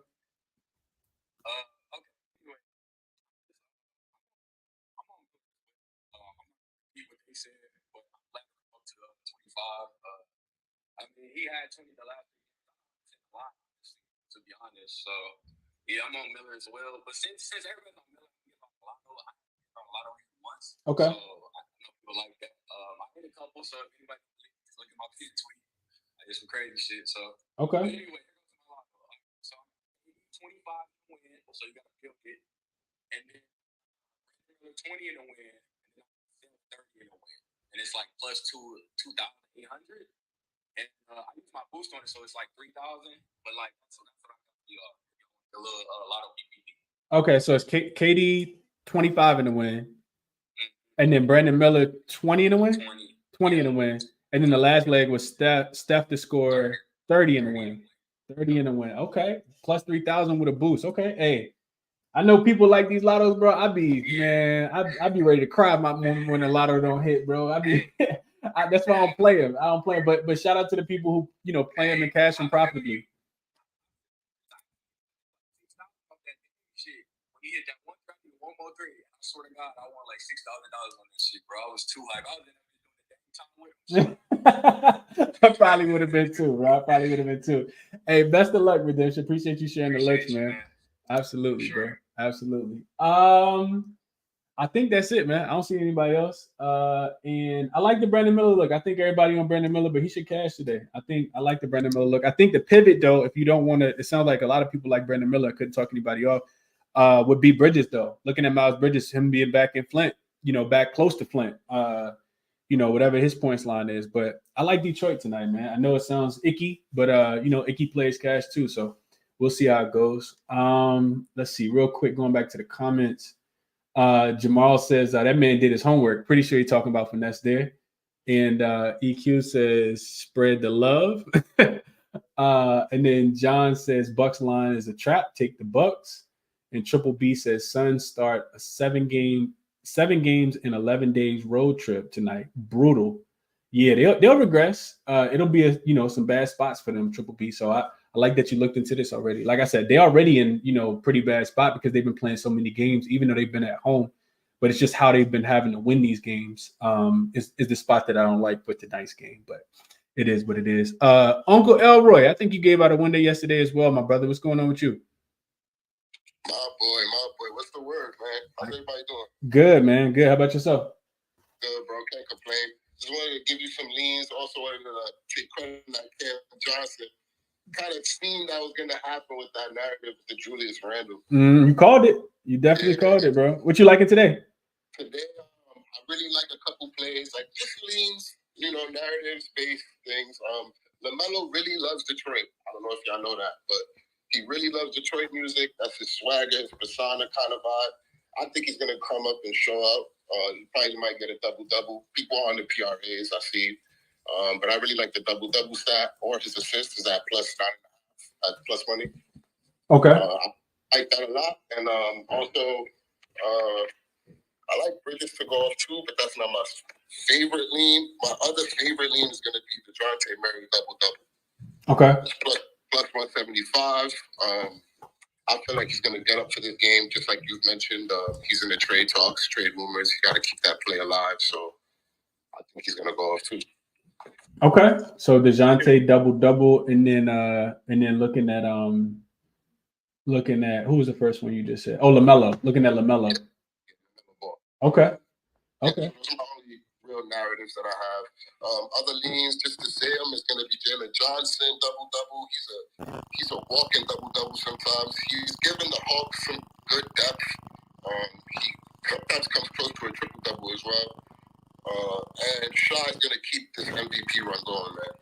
He had 20 the last lot, to be honest. So yeah, I'm on Miller as well. But since everybody's on Miller, I give a lot of once. Okay. So I know people like that. I hit a couple. So if anybody look at my pin tweet, I did some crazy shit. So okay. But anyway, here goes my lotto. So 25 to win. So you got to build it, and then 20 in a win, and then 30 in a win, and it's like plus 2,800. And I use my boost on it, so it's like 3,000. But like, so that's what I got the little lotto PPP. Okay, so it's KD 25 in the win, and then Brandon Miller 20 in the win. 20 in the win, and then the last leg was Steph to score 30 in the win. 30 in the win. Okay, plus 3,000 with a boost. Okay, hey, I know people like these lottos, bro. I'd be ready to cry when the lotto don't hit, bro. That's why I don't play them. But shout out to the people who play them and cash them profitably. He hit that one more three. I swear to God, I won like $6,000 on this shit, bro. I was too hyped. I was doing the time with him. I probably would have been too, bro. Hey, best of luck, Redemption. Appreciate you sharing the looks, man. Absolutely, sure. Bro. Absolutely. I think that's it, man. I don't see anybody else. And I like the Brandon Miller look. I think everybody on Brandon Miller, but he should cash today. I like the Brandon Miller look. I think the pivot, though, if you don't want to, it sounds like a lot of people like Brandon Miller. I couldn't talk anybody off. Would be Bridges, though. Looking at Miles Bridges, him being back in Flint, back close to Flint, whatever his points line is. But I like Detroit tonight, man. I know it sounds icky, but, icky plays cash too. So we'll see how it goes. Let's see, real quick, going back to the comments. Jamal says that man did his homework. Pretty sure he's talking about Finesse there. And EQ says spread the love. And then John says Bucks line is a trap. Take the Bucks. And Triple B says Suns start a 7 games in 11 days road trip tonight. Brutal. Yeah, they'll regress. It'll be some bad spots for them, Triple B. So I like that you looked into this already. Like I said, they're already in pretty bad spot because they've been playing so many games, even though they've been at home. But it's just how they've been having to win these games is the spot that I don't like for tonight's game. But it is what it is. Uncle Elroy, I think you gave out a window yesterday as well, my brother. What's going on with you? boy. What's the word, man? How's everybody doing? Good, man. Good. How about yourself? Good, bro. Can't complain. Just wanted to give you some leans. Also wanted to take credit on that Cam Johnson. Kind of seemed that was going to happen with that narrative with the Julius Randle. You called it. You definitely called it, bro. What you liking today? Today, I really like a couple plays, like just leans, narratives-based things. LaMelo really loves Detroit. I don't know if y'all know that, but he really loves Detroit music. That's his swagger, his persona kind of vibe. I think he's going to come up and show up. He probably might get a double-double. People are on the PRAs, I see. But I really like the double-double stat, or his assist is at +9.5, at plus money. Okay. I like that a lot. And also, I like Bridges to go off too, but that's not my favorite lean. My other favorite lean is going to be the DeJounte Murray double-double. Okay. Plus 175. I feel like he's going to get up for this game, just like you've mentioned. He's in the trade talks, trade rumors. You got to keep that play alive. So I think he's going to go off too. Okay. So DeJounte double-double, and then looking at who was the first one you just said? Oh, LaMelo. Looking at LaMelo. Okay. Those are my only real narratives that I have. Other leans, just to say them, is going to be Jalen Johnson double-double. He's a walking double-double sometimes. He's given the Hawks some good depth. He sometimes comes close to a triple-double as well. And Shai's going to keep this MVP run going, man.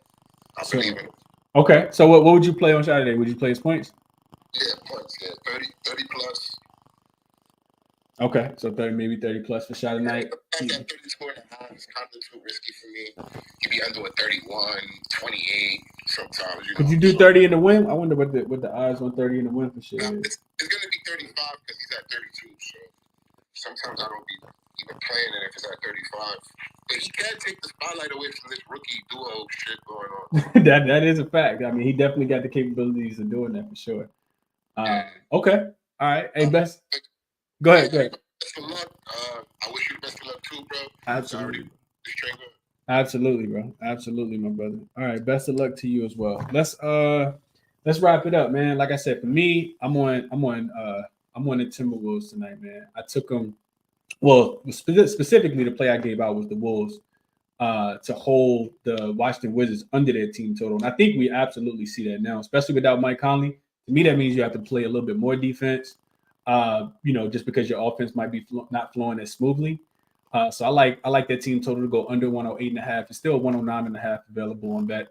I believe in it. Okay. So what would you play on Saturday? Would you play his points? Yeah, points. Yeah, 30 plus. Okay, so 30 plus for shot tonight. That 32.5 is kind of too risky for me. He'd be under a 31, 28 sometimes. Could you do 30 in the win? I wonder what the odds on 30 in the win for shit is. It's going to be 35 because he's at 32. So sometimes I don't be even playing it if it's at 35. But he can't take the spotlight away from this rookie duo shit going on. that is a fact. I mean, he definitely got the capabilities of doing that for sure. Okay. All right. Hey, best. Go ahead. Best of luck. I wish you the best of luck too, bro. Absolutely. Absolutely, bro. Absolutely, my brother. All right. Best of luck to you as well. Let's wrap it up, man. Like I said, for me, I'm on the Timberwolves tonight, man. I took them. Well, specifically the play I gave out was the Wolves to hold the Washington Wizards under their team total. And I think we absolutely see that now, especially without Mike Conley. To me, that means you have to play a little bit more defense. Just because your offense might be not flowing as smoothly. So I like that team total to go under 108.5. It's still 109.5 available on bet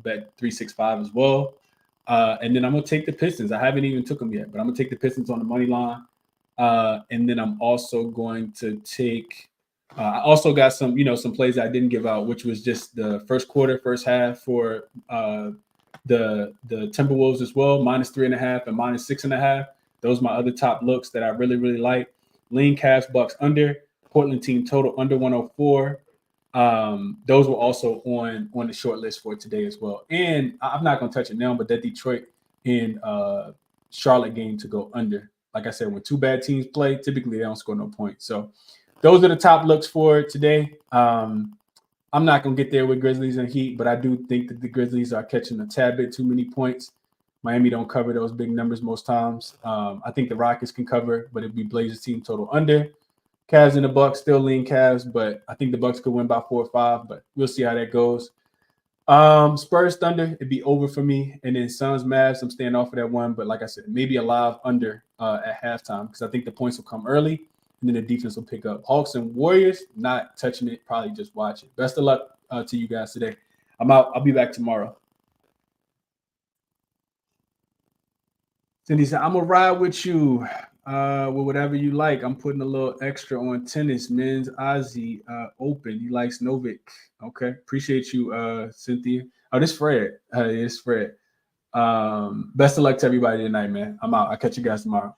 365 as well. And then I'm gonna take the Pistons. I haven't even took them yet, but I'm gonna take the Pistons on the money line. And then I'm also going to take. I also got some plays I didn't give out, which was just the first half for the Timberwolves as well, -3.5 and -6.5. Those are my other top looks that I really, really like. Lean Cavs Bucks under, Portland team total under 104. Those were also on the short list for today as well. And I'm not going to touch it now, but that Detroit and Charlotte game to go under. Like I said, when two bad teams play, typically they don't score no points. So those are the top looks for today. I'm not going to get there with Grizzlies and Heat, but I do think that the Grizzlies are catching a tad bit too many points. Miami don't cover those big numbers most times. I think the Rockets can cover, but it'd be Blazers team total under. Cavs and the Bucks still lean Cavs, but I think the Bucks could win by 4 or 5, but we'll see how that goes. Spurs Thunder, it'd be over for me. And then Suns Mavs, I'm staying off of that one, but like I said, maybe a live under at halftime because I think the points will come early and then the defense will pick up. Hawks and Warriors, not touching it, probably just watch it. Best of luck to you guys today. I'm out. I'll be back tomorrow. Cindy said, I'm going to ride with you with whatever you like. I'm putting a little extra on tennis, men's Aussie Open. He likes Novik. Okay. Appreciate you, Cynthia. Oh, this Fred. It's Fred. Best of luck to everybody tonight, man. I'm out. I'll catch you guys tomorrow.